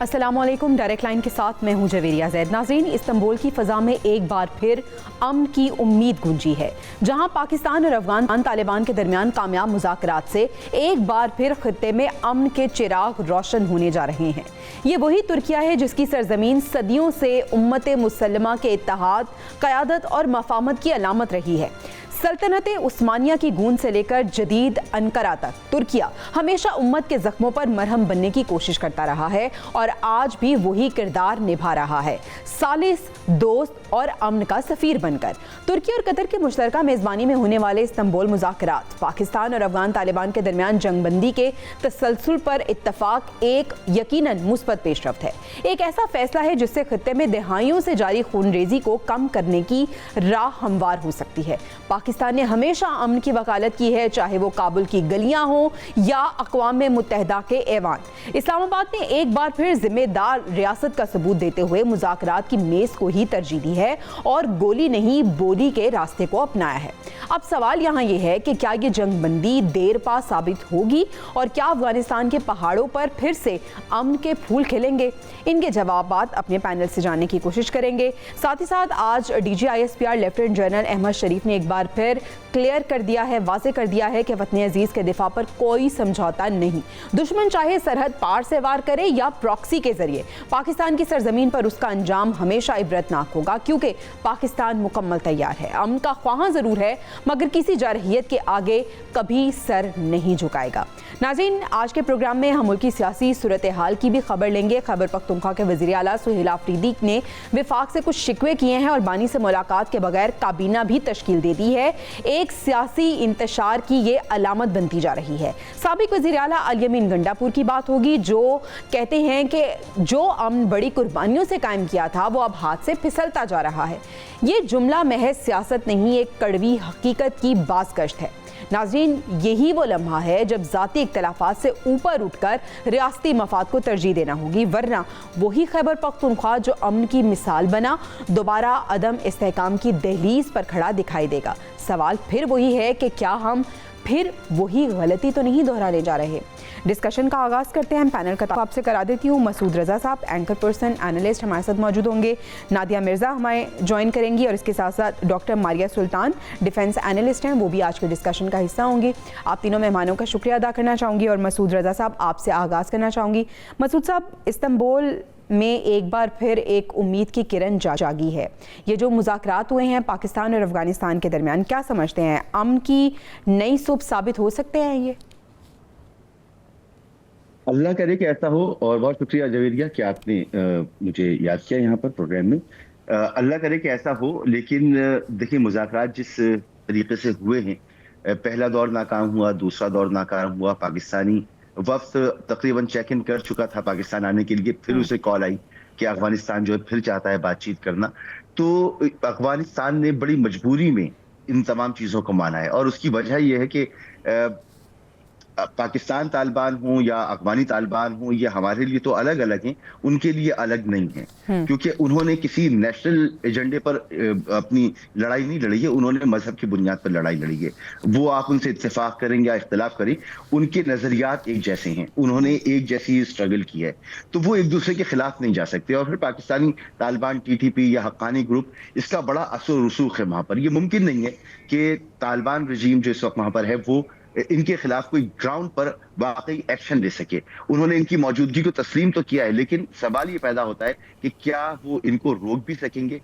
अस्सलामुअलैकुम। Direct line के साथ मैं हूं जवेरिया जैद। नाज़रीन, इस्तांबुल की फ़ज़ा में एक बार फिर अमन की उम्मीद गूंजी है, जहां पाकिस्तान और अफगान तालिबान के दरमियान कामयाब मुज़ाकरात से एक बार फिर खित्ते में अमन के चिराग रोशन होने जा रहे हैं। ये वही तुर्किया है जिसकी सरजमीन सदियों से उम्मत मुसल्लमा के इत्तेहाद, क़यादत और मफाहमत की अलामत रही है। सल्तनत उस्मानिया की गूंज से लेकर जदीद अनकरा तक तुर्किया हमेशा उम्मत के जख्मों पर मरहम बनने की कोशिश करता रहा है और आज भी वही किरदार निभा रहा है, सालिस, दोस्त और अमन का सफीर बनकर। तुर्की और कतर के मुश्तरका मेज़बानी में होने वाले इस्तांबुल मुज़ाकरात पाकिस्तान और अफगान तालिबान के दरमियान जंगबंदी के तसलसल पर इत्तफाक एक यकीनन मुस्बत पेशरफ्त है। एक ऐसा फैसला है जिससे खित्ते में दहाइयों से जारी खूनरेजी को कम करने की राह हमवार हो सकती है। पाकिस्तान ने हमेशा अमन की वकालत की है, चाहे वो काबुल की गलियां हों या अक़वाम मुत्तहिदा के ऐवान। इस्लामाबाद ने एक बार फिर जिम्मेदार रियासत का सबूत देते हुए मुज़ाकरात की मेज़ को ही तरजीह दी है और गोली नहीं बोली के रास्ते को अपनाया है। अब सवाल यहाँ ये है कि क्या ये जंगबंदी देर पा साबित होगी और क्या अफगानिस्तान के पहाड़ों पर फिर से अमन के फूल खिलेंगे? इनके जवाबात अपने पैनल से जानने की कोशिश करेंगे। साथ ही साथ आज DGISPR लेफ्टिनेंट जनरल अहमद शरीफ ने एक बार फिर क्लियर कर दिया है, वाज़े कर दिया है कि वतन अजीज के दिफा पर कोई समझौता नहीं। दुश्मन चाहे सरहद पार से वार करे या प्रॉक्सी के जरिए, पाकिस्तान की सरजमीन पर उसका अंजाम हमेशा इबरतनाक होगा, क्योंकि पाकिस्तान मुकम्मल तैयार है, अमन का ख्वाह जरूर है, मगर किसी जारहियत के आगे कभी सर नहीं झुकाएगा। नाज़रीन, आज के प्रोग्राम में हम मुल्की सियासी सूरत हाल की भी खबर लेंगे। खैबर पख्तूनख्वा के वज़ीर आला सुहेल आफरीदी ने विफाक से कुछ शिकवे किए हैं और बानी से मुलाकात के बगैर काबीना भी तश्कील दे दी है। एक सियासी इंतशार की ये अलामत बनती जा रही है। साबिक वज़ीर आला अल यमीन गंडापुर की बात होगी, जो कहते हैं कि जो अमन बड़ी कुर्बानियों से कायम किया था वो अब हाथ से फिसलता जा रहा है। ये जुमला महज सियासत नहीं, एक कड़वी हकीकत की बाज़गश्त है। नाज़रीन, यही वो लम्हा है जब ज़ाती इख्तलाफात से ऊपर उठकर रियासती मफाद को तरजीह देना होगी, वरना वही खैबर पख्तूनख्वा जो अमन की मिसाल बना दोबारा अदम इस्तेहकाम की दहलीज पर खड़ा दिखाई देगा। सवाल फिर वही है कि क्या हम फिर वही गलती तो नहीं दोहराने जा रहे? डिस्कशन का आगाज़ करते हैं। पैनल का तारुफ आपसे करा देती हूँ। मसूद रज़ा साहब एंकर पर्सन एनालिस्ट हमारे साथ मौजूद होंगे, नादिया मिर्ज़ा हमारे ज्वाइन करेंगी और इसके साथ साथ डॉक्टर मारिया सुल्तान डिफेंस एनालिस्ट हैं, वो भी आज के डिस्कशन का हिस्सा होंगी। आप तीनों मेहमानों का शुक्रिया अदा करना चाहूँगी और मसूद रज़ा साहब आपसे आगाज़ करना चाहूँगी। मसूद साहब, इस्तांबुल में एक बार फिर एक उम्मीद की किरण जागी है। ये जो मुज़ाकरात हुए हैं पाकिस्तान और अफगानिस्तान के दरमियान, क्या समझते हैं, अमन की नई सुबह साबित हो सकते हैं ये? अल्लाह करे कि ऐसा हो, और बहुत शुक्रिया जवेरिया कि आपने मुझे याद किया यहाँ पर प्रोग्राम में। अल्लाह करे कि ऐसा हो, लेकिन देखिए मुज़ाकरात जिस तरीके से हुए हैं, पहला दौर नाकाम हुआ, दूसरा दौर नाकाम हुआ, पाकिस्तानी वफ्द तकरीबन चेक इन कर चुका था पाकिस्तान आने के लिए, फिर उसे कॉल आई कि अफगानिस्तान जो है फिर चाहता है बातचीत करना। तो अफगानिस्तान ने बड़ी मजबूरी में इन तमाम चीज़ों को माना है, और उसकी वजह यह है कि पाकिस्तान तालिबान हो या अफगानी तालिबान हो, ये हमारे लिए तो अलग अलग हैं, उनके लिए अलग नहीं है, क्योंकि उन्होंने किसी नेशनल एजेंडे पर अपनी लड़ाई नहीं लड़ी है, उन्होंने मजहब की बुनियाद पर लड़ाई लड़ी है। वो आप उनसे इत्तेफाक करें या इख्तलाफ करें, उनके नजरियात एक जैसे हैं, उन्होंने एक जैसी स्ट्रगल की है, तो वो एक दूसरे के खिलाफ नहीं जा सकते। और फिर पाकिस्तानी तालिबान, TTP या हक्कानी ग्रुप, इसका बड़ा असर रसूख है वहां पर। ये मुमकिन नहीं है कि तालिबान रजीम जो इस वक्त वहां पर है वो इनके खिलाफ कोई ग्राउंड पर वाकई एक्शन ले सके। उन्होंने इनकी मौजूदगी को तस्लीम तो किया है, लेकिन सवाल ये पैदा होता है कि क्या वो इनको रोक भी सकेंगे?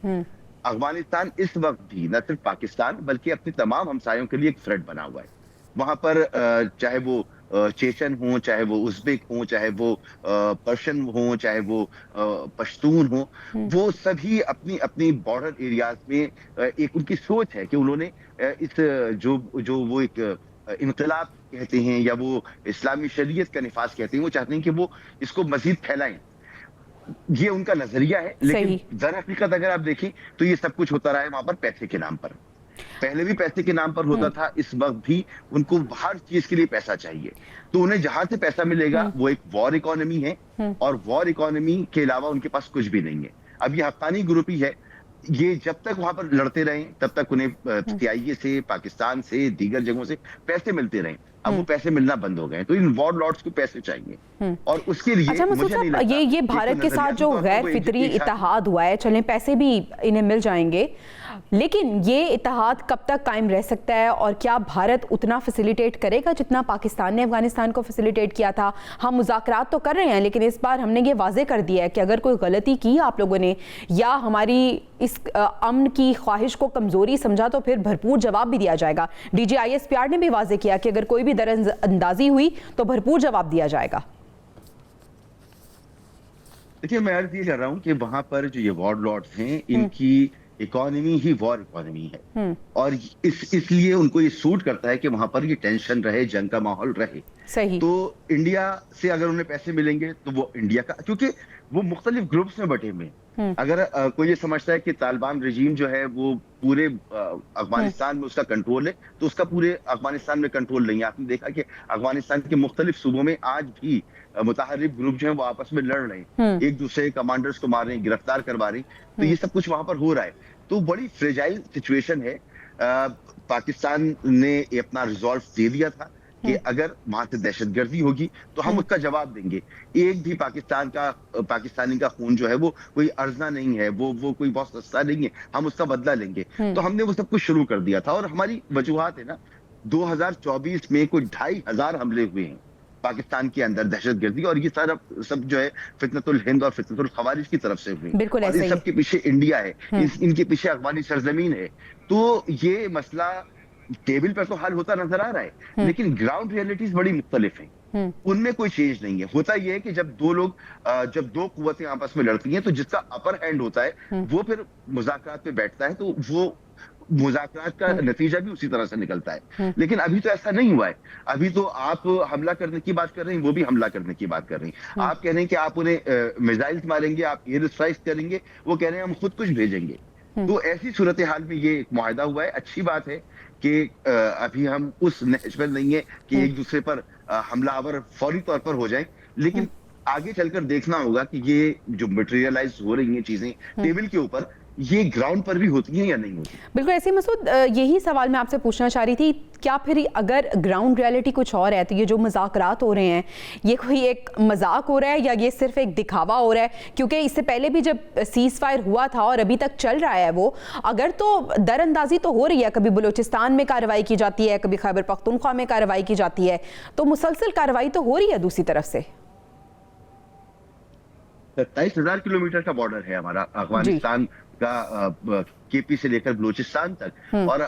अफगानिस्तान इस वक्त भी न सिर्फ पाकिस्तान बल्कि अपने तमाम हमसायों के लिए एक थ्रेट बना हुआ है। वहां पर चाहे वो चेचन हो, चाहे वो उज़्बेक हो, चाहे वो पर्शियन हो, चाहे वो पश्तून हो, वो सभी अपनी अपनी बॉर्डर एरियाज में एक उनकी सोच है कि उन्होंने इस जो वो एक इनकलाब कहते हैं या वो इस्लामी शरीयत का निफाज कहते हैं, वो चाहते हैं कि वो इसको मजीद फैलाएं। ये उनका नजरिया है, लेकिन दर हकीकत अगर आप देखें तो ये सब कुछ होता रहा है वहां पर पैसे के नाम पर। पहले भी पैसे के नाम पर होता था, इस वक्त भी उनको हर चीज के लिए पैसा चाहिए, तो उन्हें जहां से पैसा मिलेगा वो एक वॉर इकोनॉमी है, और वॉर इकोनॉमी के अलावा उनके पास कुछ भी नहीं है। अब ये हक्कानी ग्रुप ही है, ये जब तक वहां पर लड़ते रहे तब तक उन्हें CIA से, पाकिस्तान से, दीगर जगहों से पैसे मिलते रहे। अब वो पैसे मिलना बंद हो गए, तो इन वॉर लॉर्ड्स को पैसे चाहिए और उसके लिए अच्छा मसूद साहब, ये भारत के साथ जो गैर फितरी इत्तेहाद हुआ है, चलें पैसे भी इन्हें मिल जाएंगे, लेकिन ये इत्तेहाद कब तक कायम रह सकता है और क्या भारत उतना फैसिलिटेट करेगा जितना पाकिस्तान ने अफगानिस्तान को फैसिलिटेट किया था? हम मुज़ाकरात तो कर रहे हैं, लेकिन इस बार हमने ये वाजे कर दिया है कि अगर कोई गलती की आप लोगों ने या हमारी इस अमन की ख्वाहिश को कमजोरी समझा तो फिर भरपूर जवाब भी दिया जाएगा। DGISPR ने भी वाजे किया कि अगर कोई भी दरअंदाजी हुई तो भरपूर जवाब दिया जाएगा। देखिए, मैं अर्ज ये कर रहा हूँ कि वहां पर जो ये वॉर लॉर्ड्स हैं, इनकी इकोनॉमी ही वॉर इकोनॉमी है और इसलिए उनको ये सूट करता है कि वहां पर ये टेंशन रहे, जंग का माहौल रहे। सही। तो इंडिया से अगर उन्हें पैसे मिलेंगे तो वो इंडिया का, क्योंकि वो मुख्तलिफ ग्रुप्स में बटे हुए हैं। अगर कोई ये समझता है कि तालिबान रजीम जो है वो पूरे अफगानिस्तान में उसका कंट्रोल है, तो उसका पूरे अफगानिस्तान में कंट्रोल नहीं है। आपने देखा कि अफगानिस्तान के मुख्तलिफ सूबों में आज भी मुताहरिफ ग्रुप जो है वो आपस में लड़ रहे हैं, एक दूसरे कमांडर्स को मार रहे हैं, गिरफ्तार करवा रहे हैं। तो ये सब कुछ वहां पर हो रहा है, तो बड़ी फ्रेजाइल सिचुएशन है। पाकिस्तान ने अपना रिजॉल्व दे दिया था कि अगर वहां से दहशतगर्दी होगी तो हम उसका जवाब देंगे। एक भी पाकिस्तानी का खून जो है वो कोई अर्जना नहीं है, वो कोई बहुत सस्ता नहीं है, हम उसका बदला लेंगे। तो हमने वो सब कुछ शुरू कर दिया था और हमारी वजूहात है ना, 2024 में कोई 2500 हमले हुए हैं पाकिस्तान के अंदर दहशतगर्दी, और ये सारा सब जो है फितनतुल हिंद और फितनतुल खवारिज की तरफ से हुई। बिल्कुल ऐसे ही। इन सब के पीछे इंडिया है, इनके पीछे अफगानी सरजमीन है। तो ये मसला टेबल पर तो हल होता नजर आ रहा है, लेकिन ग्राउंड रियलिटीज बड़ी मुख्तलिफ हैं, उनमें कोई चेंज नहीं है। होता यह है कि जब दो कुव्वतें आपस में लड़ती हैं तो जिसका अपर हैंड होता है वो फिर मुज़ाकरात पे बैठता है, तो वो मुज़ाकरात का नतीजा भी उसी तरह से निकलता है। लेकिन अभी तो ऐसा नहीं हुआ है। अभी तो आप हमला करने की बात कर रहे हैं, वो भी हमला करने की बात कर रहे हैं। आप कह रहे हैं कि आप उन्हें मिसाइल्स मारेंगे, आप एयर स्ट्राइक करेंगे, वो कह रहे हैं हम खुद कुछ भेजेंगे। तो ऐसी सूरत हाल में ये एक मुआहदा हुआ है। अच्छी बात है कि अभी हम उस नहज पर नहीं है कि एक दूसरे पर हमलावर फौरी तौर पर हो जाए, लेकिन आगे चलकर देखना होगा कि ये जो मटेरियलाइज हो रही हैं चीजें टेबल के ऊपर, ये ग्राउंड पर भी होती हैं या नहीं होती। बिल्कुल ऐसे मसूद, यही सवाल मैं आपसे पूछना चाह रही थी, क्या फिर अगर ग्राउंड रियलिटी कुछ और है तो ये जो मुज़ाकरात हो रहे हैं ये कोई एक मजाक हो रहा है या ये सिर्फ एक दिखावा हो रहा है? क्योंकि इससे पहले भी जब सीज फायर हुआ था और अभी तक चल रहा है वो, अगर तो दरअंदाजी तो हो रही है, कभी बलूचिस्तान में कार्रवाई की जाती है, कभी खैबर पख्तूनख्वा में कार्रवाई की जाती है, तो मुसलसल कार्रवाई तो हो रही है दूसरी तरफ से। 27,000 किलोमीटर का बॉर्डर है हमारा अफगानिस्तान का, केपी से लेकर बलूचिस्तान तक। और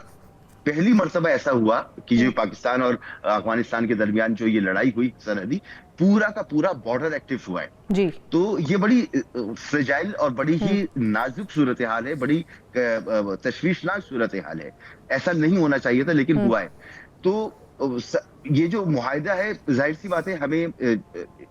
पहली मर्तबा ऐसा हुआ कि जो पाकिस्तान और अफगानिस्तान के दरमियान जो ये लड़ाई हुई सरहदी, पूरा का पूरा बॉर्डर एक्टिव हुआ है जी। तो ये बड़ी फ्रेजाइल और बड़ी ही नाजुक सूरत हाल है, बड़ी तशवीशनाक सूरत हाल है। ऐसा नहीं होना चाहिए था, लेकिन हुआ है। तो ये जो मुआहिदा है, जाहिर सी बात है, हमें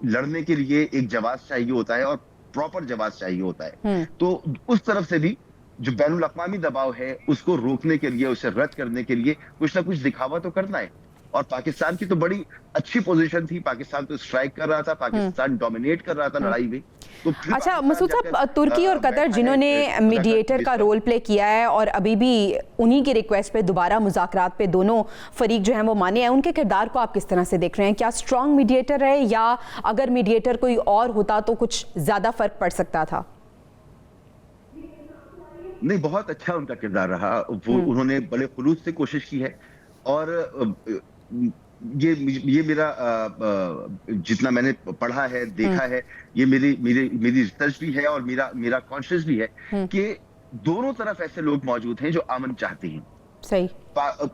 लड़ने के लिए एक जवाब चाहिए होता है और प्रॉपर जवाब चाहिए होता है। तो उस तरफ से भी जो बैनुल अक़वामी दबाव है उसको रोकने के लिए, उसे रद्द करने के लिए कुछ ना कुछ दिखावा तो करना है। और पाकिस्तान की तो बड़ी अच्छी पोजीशन थी, पाकिस्तान तो स्ट्राइक कर रहा था, पाकिस्तान डोमिनेट कर रहा था लड़ाई में। तो अच्छा मसूद साहब, तुर्की और कतर जिन्होंने मीडिएटर का रोल प्ले किया है और अभी भी उन्हीं की रिक्वेस्ट पे दोबारा मुज़ाकरात पे दोनों फरीक जो हैं वो माने हैं, उनके किरदार को आप किस तरह से देख रहे हैं? क्या स्ट्रॉन्ग मीडिएटर है या अगर मीडिएटर कोई और होता तो कुछ ज्यादा फर्क पड़ सकता था? नहीं, बहुत अच्छा उनका किरदार रहा। वो उन्होंने बड़े खुलूस से कोशिश की है और ये मेरा जितना मैंने पढ़ा है, देखा है, ये मेरी रिसर्च भी है और मेरा कॉन्शियस भी है कि दोनों तरफ ऐसे लोग मौजूद हैं जो अमन चाहते हैं। सही।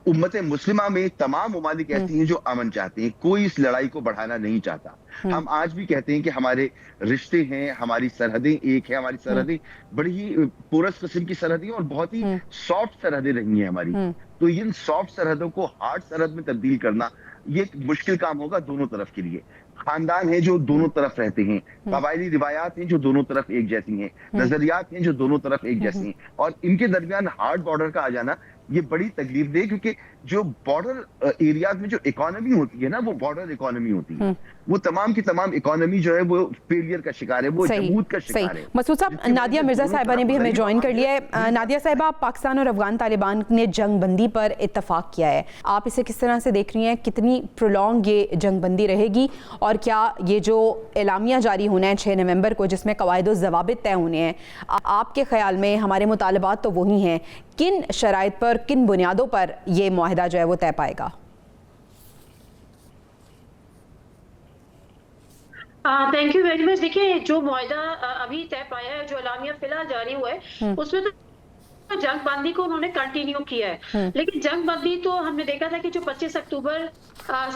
उम्मत मुस्लिमा में तमाम ममालिक ऐसी हैं जो अमन चाहते हैं, कोई इस लड़ाई को बढ़ाना नहीं चाहता। हम आज भी कहते हैं कि हमारे रिश्ते हैं, हमारी सरहदें एक है, हमारी सरहदें बड़ी ही पोरस किस्म की सरहदें और बहुत ही सॉफ्ट सरहदें रही हैं हमारी। तो इन सॉफ्ट सरहदों को हार्ड सरहद में तब्दील करना ये एक मुश्किल काम होगा दोनों तरफ के लिए। खानदान है जो दोनों तरफ रहते हैं, कबायली रिवायात हैं जो दोनों तरफ एक जैसी हैं, नजरियात हैं जो दोनों तरफ एक जैसी हैं, और इनके दरमियान हार्ड बॉर्डर का आ जाना ये बड़ी तकलीफ दे, क्योंकि जो बॉर्डर एरियाज में जो इकोनॉमी होती है ना, वो बॉर्डर इकोनॉमी होती है, वो तमाम की तमाम इकोनॉमी जो है वो फेलियर का शिकार है, वो जमूद का शिकार है। मसूद साहब, नादिया मिर्जा साहिबा ने भी हमें ज्वाइन कर लिया है। नादिया साहिबा, पाकिस्तान और अफगान तालिबान ने जंगबंदी पर इत्तफाक किया है, आप इसे किस तरह से देख रही हैं? कितनी प्रोलॉन्ग ये जंगबंदी रहेगी, और क्या ये जो एलामिया जारी होना है 6 नवंबर को, जिसमें कवायद ज़वाबित तय होने हैं, आपके ख्याल में हमारे मुतालबात तो वही हैं, किन शराइत पर, किन बुनियादों पर ये मुआहदा जो है वो तय पाएगा? Thank you very much. देखिए, जो मुआहदा अभी तय पाया है, जो एलामिया फिलहाल जारी हुआ है, उसमें तो जंगबंदी को उन्होंने कंटिन्यू किया है, लेकिन जंगबंदी तो हमने देखा था कि जो 25 अक्टूबर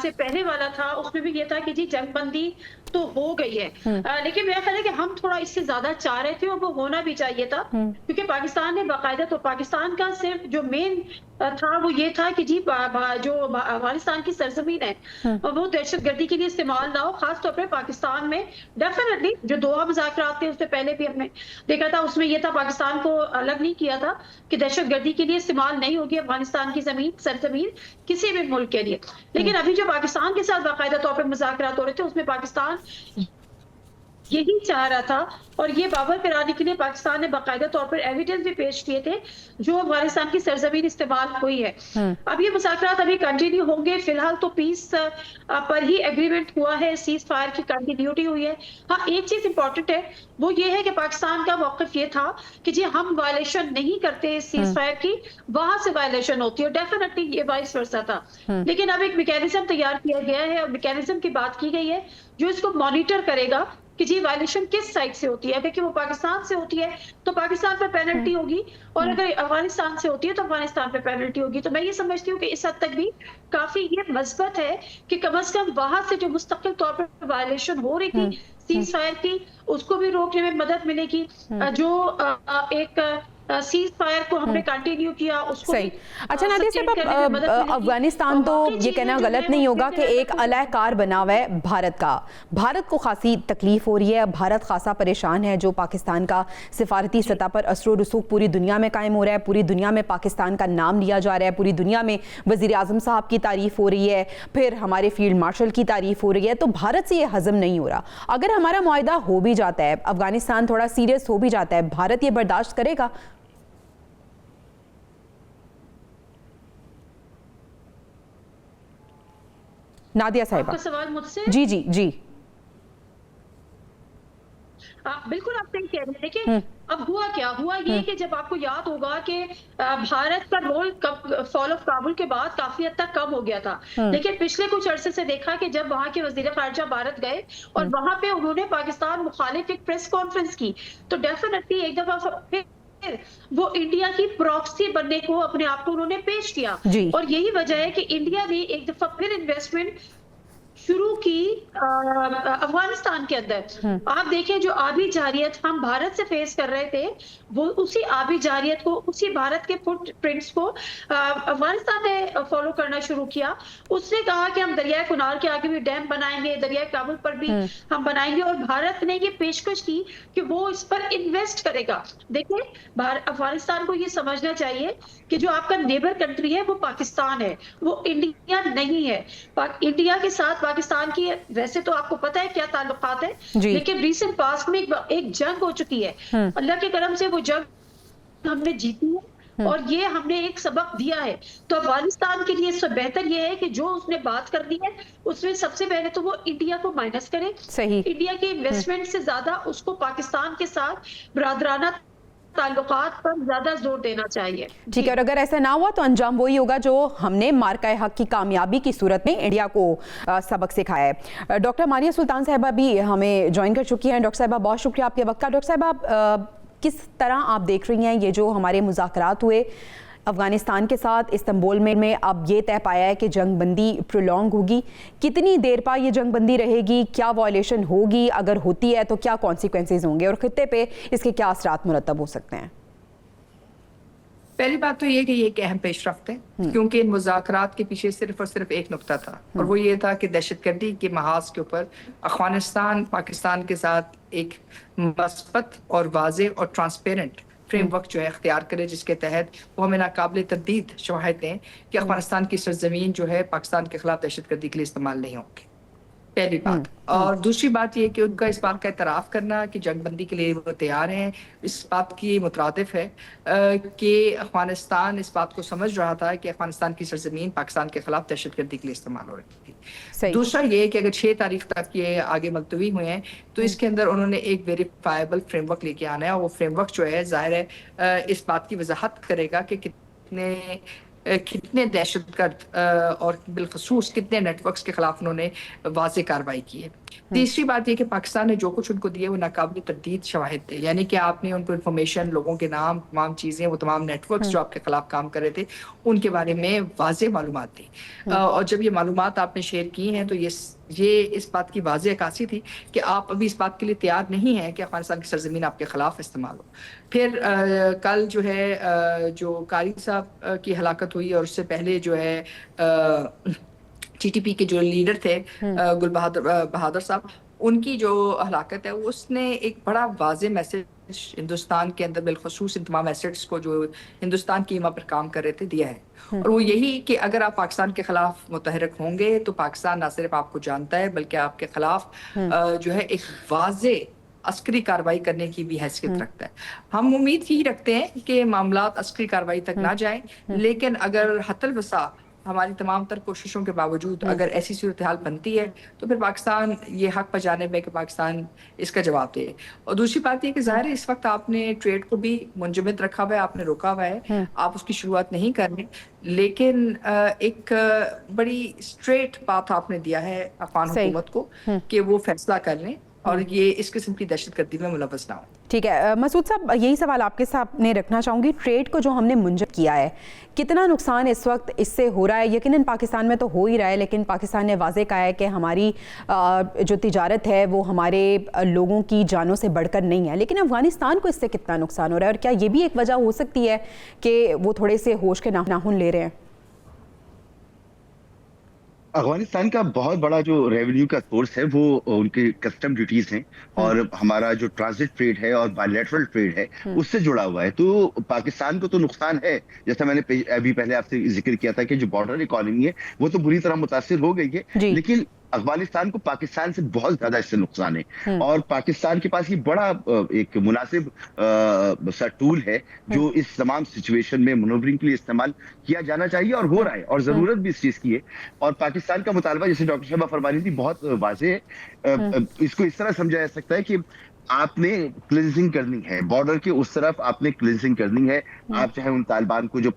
से पहले वाला था, उसमें भी ये था कि जी जंगबंदी तो हो गई है, लेकिन मेरा ख्याल है कि हम थोड़ा इससे ज्यादा चाह रहे थे और वो होना भी चाहिए था, क्योंकि पाकिस्तान ने बाकायदा, तो पाकिस्तान का सिर्फ जो मेन था वो ये था कि जी जो अफगानिस्तान की सरजमीन है वो दहशतगर्दी के लिए इस्तेमाल ना हो। खासतौर पर पाकिस्तान में डेफिनेटली जो दोहा मुज़ाकरात थे, उससे पहले भी हमने देखा था, उसमें यह था, पाकिस्तान को अलग नहीं किया था कि दहशतगर्दी के लिए इस्तेमाल नहीं होगी अफगानिस्तान की जमीन, सरजमीन किसी भी मुल्क के लिए। लेकिन अभी जो पाकिस्तान के साथ बाकायदा तौर पर मुज़ाकरात हो रहे थे, उसमें पाकिस्तान यही चाह रहा था, और ये बाबर कराने के लिए पाकिस्तान ने बाकायदा तौर पर एविडेंस भी पेश किए थे जो अफगानिस्तान की सरजमीन इस्तेमाल हुई है। अब ये मुज़ाकरात अभी कंटिन्यू होंगे, फिलहाल तो पीस पर ही एग्रीमेंट हुआ है, सीज फायर की कंटिन्यूटी हुई है। हाँ, एक चीज इंपॉर्टेंट है, वो ये है कि पाकिस्तान का मौक़िफ़ ये था कि जी हम वायलेशन नहीं करते सीज फायर की, वहां से वायलेशन होती है, डेफिनेटली ये वाइस वर्सा था। लेकिन अब एक मैकेनिज्म तैयार किया गया है, और मैकेनिज्म की बात की गई है जो इसको मॉनिटर करेगा कि जी वायलेशन किस साइड से होती है। क्योंकि वो पाकिस्तान से होती है तो पाकिस्तान पर पेनल्टी होगी, और अगर अफगानिस्तान से होती है तो अफगानिस्तान पर पेनल्टी होगी। तो मैं ये समझती हूँ कि इस हद तक भी काफी ये मस्बत है कि कम से कम वहां से जो मुस्तकिल तौर पर वायलेशन हो रही थी सीज फायर की, उसको भी रोकने में मदद मिलेगी। जो एक सीज फायर को हमने कंटिन्यू किया, उसको सही। अच्छा नादिया साहब, अफगानिस्तान तो ये कहना गलत नहीं होगा कि एक अलहकार बना हुआ है भारत का, भारत को खासी तकलीफ हो रही है, भारत खासा परेशान है, जो पाकिस्तान का सिफारती सतह पर असर व रसूख पूरी दुनिया में कायम हो रहा है, पूरी दुनिया में पाकिस्तान का नाम लिया जा रहा है, पूरी दुनिया में वज़ीर आज़म साहब की तारीफ हो रही है, फिर हमारे फील्ड मार्शल की तारीफ हो रही है, तो भारत से ये हजम नहीं हो रहा। अगर हमारा मुआहदा हो भी जाता है, अफगानिस्तान थोड़ा सीरियस हो भी जाता है, भारत ये बर्दाश्त करेगा? नादिया साहिबा, आपका सवाल मुझसे? जी जी जी। बिल्कुल आप सही कह रहे हैं। देखिए, अब हुआ क्या, हुआ ये कि जब आपको याद होगा कि भारत का रोल फॉल ऑफ काबुल के बाद काफी हद तक कम हो गया था, लेकिन पिछले कुछ अरसे से देखा कि जब वहां के वजीर खारजा भारत गए और वहां पे उन्होंने पाकिस्तान मुखालिफ एक प्रेस कॉन्फ्रेंस की, तो डेफिनेटली एक दफा वो इंडिया की प्रॉक्सी बनने को अपने आप को उन्होंने पेश किया, और यही वजह है कि इंडिया ने एक दफा फिर इन्वेस्टमेंट शुरू की अफगानिस्तान के अंदर। आप देखें, जो आबी जारियत हम भारत से फेस कर रहे थे, वो उसी आबी जारियत को, उसी भारत के फुटप्रिंट्स को अफगानिस्तान ने फॉलो करना शुरू किया। उसने कहा कि हम दरिया कुनाल के आगे भी डैम बनाएंगे, दरिया काबुल पर भी हम बनाएंगे, और भारत ने ये पेशकश की कि वो इस पर इन्वेस्ट करेगा। देखिए, अफगानिस्तान को ये समझना चाहिए कि जो आपका नेबर कंट्री है वो पाकिस्तान है, वो इंडिया नहीं है। इंडिया के साथ पाकिस्तान की वैसे तो आपको पता है क्या ताल्लुकात है, लेकिन रीसेंट पास्ट में एक जंग हो चुकी है, अल्लाह के करम से वो जंग हमने जीती है, और ये हमने एक सबक दिया है। तो अफगानिस्तान के लिए इससे बेहतर ये है कि जो उसने बात कर दी है, उसमें सबसे पहले तो वो इंडिया को माइनस करे। सही। इंडिया के इन्वेस्टमेंट से ज्यादा उसको पाकिस्तान के साथ बरादराना ताल्लुकात पर ज्यादा जोर देना चाहिए। ठीक है, और अगर ऐसा ना हुआ तो अंजाम वही होगा जो हमने मार्का हक की कामयाबी की सूरत में इंडिया को सबक सिखाया है। डॉक्टर मारिया सुल्तान साहिबा भी हमें ज्वाइन कर चुकी हैं। डॉक्टर साहिबा, बहुत शुक्रिया आपके वक्त का। डॉक्टर साहिबा, किस तरह आप देख रही हैं ये जो हमारे मुज़ाकरात हुए अफगानिस्तान के साथ इस्तांबुल में अब ये तय पाया है कि जंगबंदी प्रोलॉन्ग होगी, कितनी देर बाद ये जंगबंदी रहेगी, क्या वायलेशन होगी, अगर होती है तो क्या कॉन्सिक्वेंसेज होंगे, और खित्ते पे इसके क्या असरात मुरतब हो सकते हैं? पहली बात तो ये कि ये एक अहम पेशरफ्त है, क्योंकि इन मुज़ाकरात के पीछे सिर्फ और सिर्फ एक नुक्ता था, और वो ये था कि दहशतगर्दी के महाज के ऊपर अफगानिस्तान पाकिस्तान के साथ एक मस्बत और वाज़ेह और ट्रांसपेरेंट फ्रेमवर्क जो है अख्तियार करे, जिसके तहत वो हमें नाकाबिल तरदीद शवाहिद दें कि अफगानिस्तान की सरजमीन जो है पाकिस्तान के खिलाफ दहशतगर्दी के लिए इस्तेमाल नहीं होगी, पहली बात। और दूसरी बात ये कि उनका इस बात का इतराफ़ करना कि जंगबंदी के लिए वो तैयार हैं, इस बात की मुतरादिफ है कि अफगानिस्तान इस बात को समझ रहा था कि अफगानिस्तान की सरजमीन पाकिस्तान के खिलाफ दहशतगर्दी के लिए इस्तेमाल हो रही थी। दूसरा ये कि अगर 6 तारीख तक ये आगे मुलतवी हुए हैं तो इसके अंदर उन्होंने एक वेरीफाइबल फ्रेमवर्क लेके आना है, और वो फ्रेमवर्क जो है ज़ाहिर है इस बात की वजाहत करेगा कि कितने दहशतगर्द और बिलखसूस कितने नेटवर्क्स के खिलाफ उन्होंने वाज़े कार्रवाई की है। तीसरी बात यह कि पाकिस्तान ने जो कुछ उनको दिया वो नाकाबिल तरदीद शवाहिद थे, यानी कि आपने उनको इन्फॉर्मेशन, लोगों के नाम, तमाम चीज़ें, वो तमाम नेटवर्क्स जो आपके खिलाफ काम कर रहे थे उनके बारे में वाज़े मालूमात थी। और जब ये मालूमात आपने शेयर की हैं तो ये इस बात की वाज़े अक्कासी थी कि आप अभी इस बात के लिए तैयार नहीं हैं कि अफगानिस्तान की सरजमीन आपके खिलाफ इस्तेमाल हो। फिर कल जो है जो कारी साहब की हलाकत हुई, और उससे पहले जो है TTP के जो लीडर थे गुल बहादुर साहब, उनकी जो हलाकत है उसने एक बड़ा वाज़े मैसेज हिंदुस्तान के अंदर बिलखसूस इन तमाम एसेट्स को जो हिंदुस्तान की ईमा पर काम कर रहे थे दिया है। और वो यही कि अगर आप पाकिस्तान के खिलाफ मुतहरक होंगे तो पाकिस्तान ना सिर्फ आपको जानता है बल्कि आपके खिलाफ जो है एक वाज़े अस्करी कार्रवाई करने की भी हैसियत रखता है। हम उम्मीद यही रखते हैं कि मामलात अस्करी कार्रवाई तक ना जाएं, लेकिन अगर हतल वसा हमारी तमाम तर कोशिशों के बावजूद अगर ऐसी सूरत हाल बनती है तो फिर पाकिस्तान ये हक पर जाने में कि पाकिस्तान इसका जवाब दे। और दूसरी बात ये कि ज़ाहिर है इस वक्त आपने ट्रेड को भी मुंजमद रखा हुआ है, आपने रोका हुआ है, आप उसकी शुरुआत नहीं कर रहे, लेकिन एक बड़ी स्ट्रेट पाथ आपने दिया है अफगान हुकूमत को कि वो फैसला कर लें और ये इस किस्म की दहशतगर्दी में मुलव्वस ना हो। ठीक है मसूद साहब, यही सवाल आपके सामने रखना चाहूँगी। ट्रेड को जो हमने मुंजमद किया है, कितना नुकसान इस वक्त इससे हो रहा है? यकीनन पाकिस्तान में तो हो ही रहा है, लेकिन पाकिस्तान ने वाज़े कहा है कि हमारी जो तिजारत है वो हमारे लोगों की जानों से बढ़कर नहीं है, लेकिन अफगानिस्तान को इससे कितना नुकसान हो रहा है? और क्या ये भी एक वजह हो सकती है कि वो थोड़े से होश के नाखून ले रहे हैं? अफगानिस्तान का बहुत बड़ा जो रेवेन्यू का सोर्स है वो उनके कस्टम ड्यूटीज हैं, और हमारा जो ट्रांजिट ट्रेड है और बायलैटरल ट्रेड है उससे जुड़ा हुआ है। तो पाकिस्तान को तो नुकसान है, जैसा मैंने अभी पहले आपसे जिक्र किया था कि जो बॉर्डर इकोनॉमी है वो तो बुरी तरह मुतासिर हो गई है, लेकिन अफगानिस्तान को पाकिस्तान से बहुत ज्यादा इससे नुकसान है। और पाकिस्तान के पास ये बड़ा एक मुनासिब सा टूल है जो इस तमाम सिचुएशन में मनोवरिंग के लिए इस्तेमाल किया जाना चाहिए, और हो रहा है, और जरूरत भी इस चीज की है। और पाकिस्तान का मुतालबा, जैसे डॉक्टर शबा फरमा रही थी, बहुत वाज़ेह है। इसको इस तरह समझा जा सकता है कि आपने क्लिंजिंग करनी है, बॉर्डर के उस तरफ आपने क्लिंजिंग करनी है। आप चाहे उन तालिबान को जो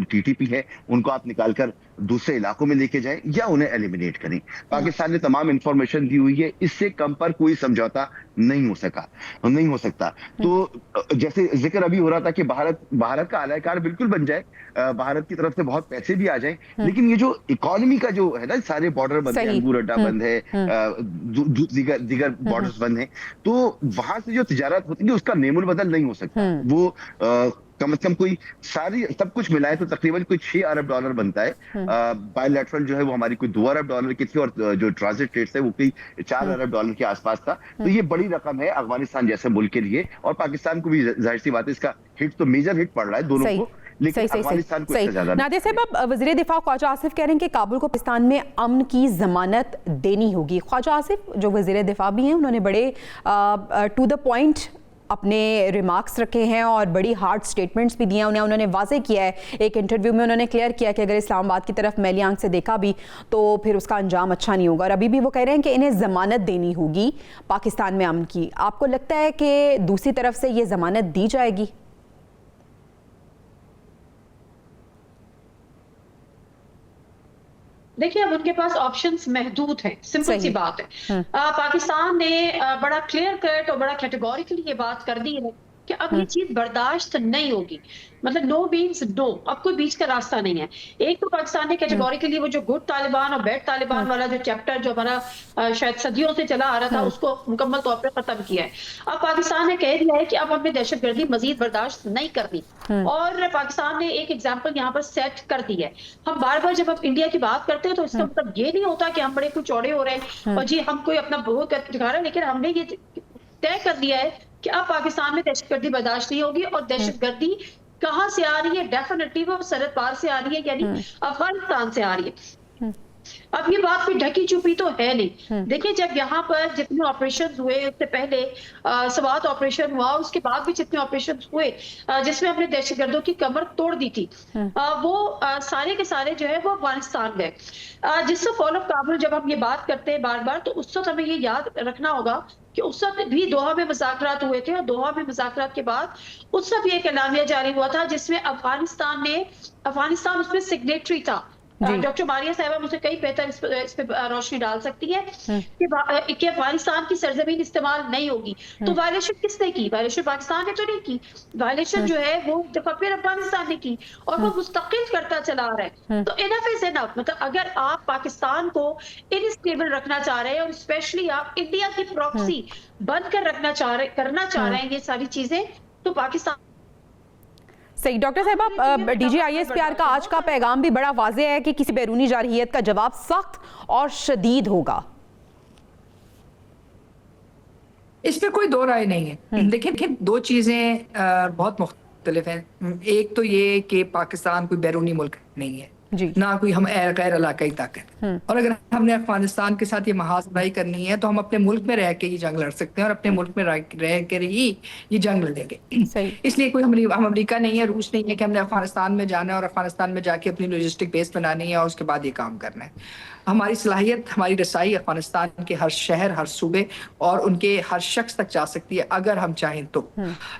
TTP है उनको आप निकालकर दूसरे इलाकों में लेके जाएं या उन्हें एलिमिनेट करें। पाकिस्तान ने तमाम इंफॉर्मेशन दी हुई है, इससे कम पर कोई समझौता नहीं हो सकता। तो जैसे जिक्र अभी हो रहा था कि भारत का आलायकार बिल्कुल बन जाए, भारत की तरफ से बहुत पैसे भी आ जाएं, लेकिन ये जो इकोनॉमी का जो है ना, सारे बॉर्डर बंद है, अंगूर अड्डा बंद है, दीगर बॉर्डर्स बंद है, तो वहां से जो तिजारत होती है उसका नेमुल बदल नहीं हो सकता। वो कम से कम कोई सब कुछ मिलाए तो तकरीबन कोई $6 अरब बनता है। बायलैटरल जो है वो हमारी कोई $2 अरब की थी, और जो ट्रांजिट ट्रेड है वो कोई $4 अरब के आसपास था। तो ये बड़ी रकम है अफगानिस्तान जैसे मुल्क के लिए, और पाकिस्तान को भी जाहिर सी बात है इसका हिट तो मेजर हिट पड़ रहा है दोनों को, लेकिन अफगानिस्तान को इससे ज्यादा। नादिया साहब, अब वज़ीर दिफा ख्वाजा आसिफ कह रहे हैं कि काबुल को पाकिस्तान में अमन की जमानत देनी होगी। ख्वाजा आसिफ जो वज़ीर दिफा भी हैं, उन्होंने बड़े टू द पॉइंट अपने रिमार्क्स रखे हैं और बड़ी हार्ड स्टेटमेंट्स भी दिए हैं। उन्होंने वाज़े किया है, एक इंटरव्यू में उन्होंने क्लियर किया कि अगर इस्लामाबाद की तरफ मैली आंख से देखा भी तो फिर उसका अंजाम अच्छा नहीं होगा। और अभी भी वो कह रहे हैं कि इन्हें ज़मानत देनी होगी पाकिस्तान में अमन की। आपको लगता है कि दूसरी तरफ से ये ज़मानत दी जाएगी? देखिए, अब उनके पास ऑप्शंस महदूद हैं, सिंपल सी बात है। पाकिस्तान ने बड़ा क्लियर कट और बड़ा कैटेगोरिकली ये बात कर दी है कि अब ये चीज बर्दाश्त नहीं होगी, मतलब नो मीन्स नो, अब कोई बीच का रास्ता नहीं है। एक तो पाकिस्तान ने कैटेगोरिकली वो जो गुड तालिबान और बैड तालिबान वाला जो चैप्टर जो हमारा शायद सदियों से चला आ रहा था उसको मुकम्मल तौर पर खत्म किया है। अब पाकिस्तान ने कह दिया है कि अब हमें दहशतगर्दी मजीद बर्दाश्त नहीं करनी, और पाकिस्तान ने एक एग्जाम्पल यहाँ पर सेट कर दी है। हम बार बार जब अब इंडिया की बात करते हैं तो इसका मतलब ये नहीं होता कि हम बड़े कुछ चौड़े हो रहे हैं और जी हम कोई अपना वो दिखा रहे हैं, लेकिन हमने ये तय कर दिया है कि अब पाकिस्तान में दहशतगर्दी बर्दाश्त नहीं होगी, और दहशतगर्दी कहाँ से आ रही है? डेफिनेटली वो सरहद पार से आ रही है, यानी अफगानिस्तान से आ रही है। अब ये बात भी ढकी छुपी तो है नहीं। देखिए, जब यहाँ पर जितने ऑपरेशन हुए, उससे पहले सवात ऑपरेशन हुआ, उसके बाद भी जितने ऑपरेशन हुए जिसमें हमने दहशतगर्दों की कमर तोड़ दी थी, वो सारे के सारे जो है वो अफगानिस्तान गए। जिससे फॉल ऑफ काबुल जब हम ये बात करते हैं बार बार, तो उस वक्त हमें ये याद रखना होगा कि उस वक्त भी दोहा में मुज़ाकरात हुए थे, और दोहा में मुज़ाकरात के बाद उस वक्त भी एक एलामिया जारी हुआ था जिसमें अफगानिस्तान उसमें सिग्नेटरी था। डॉक्टर मारिया साहिबा मुझे कई बेहतर इस पे रोशनी डाल सकती है कि अफगानिस्तान की सरजमीन इस्तेमाल नहीं होगी। तो वायलेशन किसने की? वायलेशन पाकिस्तान ने तो नहीं की, वायलेशन जो है वो दफा फिर अफगानिस्तान ने की, और वो मुस्तकिल करता चला आ रहा है। तो इनफ इज इनफ। मतलब अगर आप पाकिस्तान को इनस्टेबल रखना चाह रहे हैं, और स्पेशली आप इंडिया की प्रॉक्सी बंद कर करना चाह रहे हैं ये सारी चीजें, तो पाकिस्तान सही। डॉक्टर साहब, DGISPR का आज का पैगाम भी बड़ा वाज़ेह है कि किसी बैरूनी जारहियत का जवाब सख्त और शदीद होगा। इस पे कोई दो राय नहीं है। लेकिन दो चीजें बहुत मुख्तलिफ हैं। एक तो ये कि पाकिस्तान कोई बैरूनी मुल्क नहीं है, ना कोई हम गैर इलाकाई ताकत, और अगर हमने अफगानिस्तान के साथ ये महाजबाई करनी है तो हम अपने मुल्क में रह के ये जंग लड़ सकते हैं, और अपने मुल्क में रह कर ही ये जंग लड़ेंगे। इसलिए कोई हम अमेरिका नहीं है, रूस नहीं है कि हमने अफगानिस्तान में जाना है और अफगानिस्तान में जाके अपनी लॉजिस्टिक बेस बनानी है और उसके बाद ये काम करना है। हमारी सलाहियत, हमारी रसाई अफगानिस्तान के हर शहर, हर सूबे और उनके हर शख्स तक जा सकती है अगर हम चाहें तो,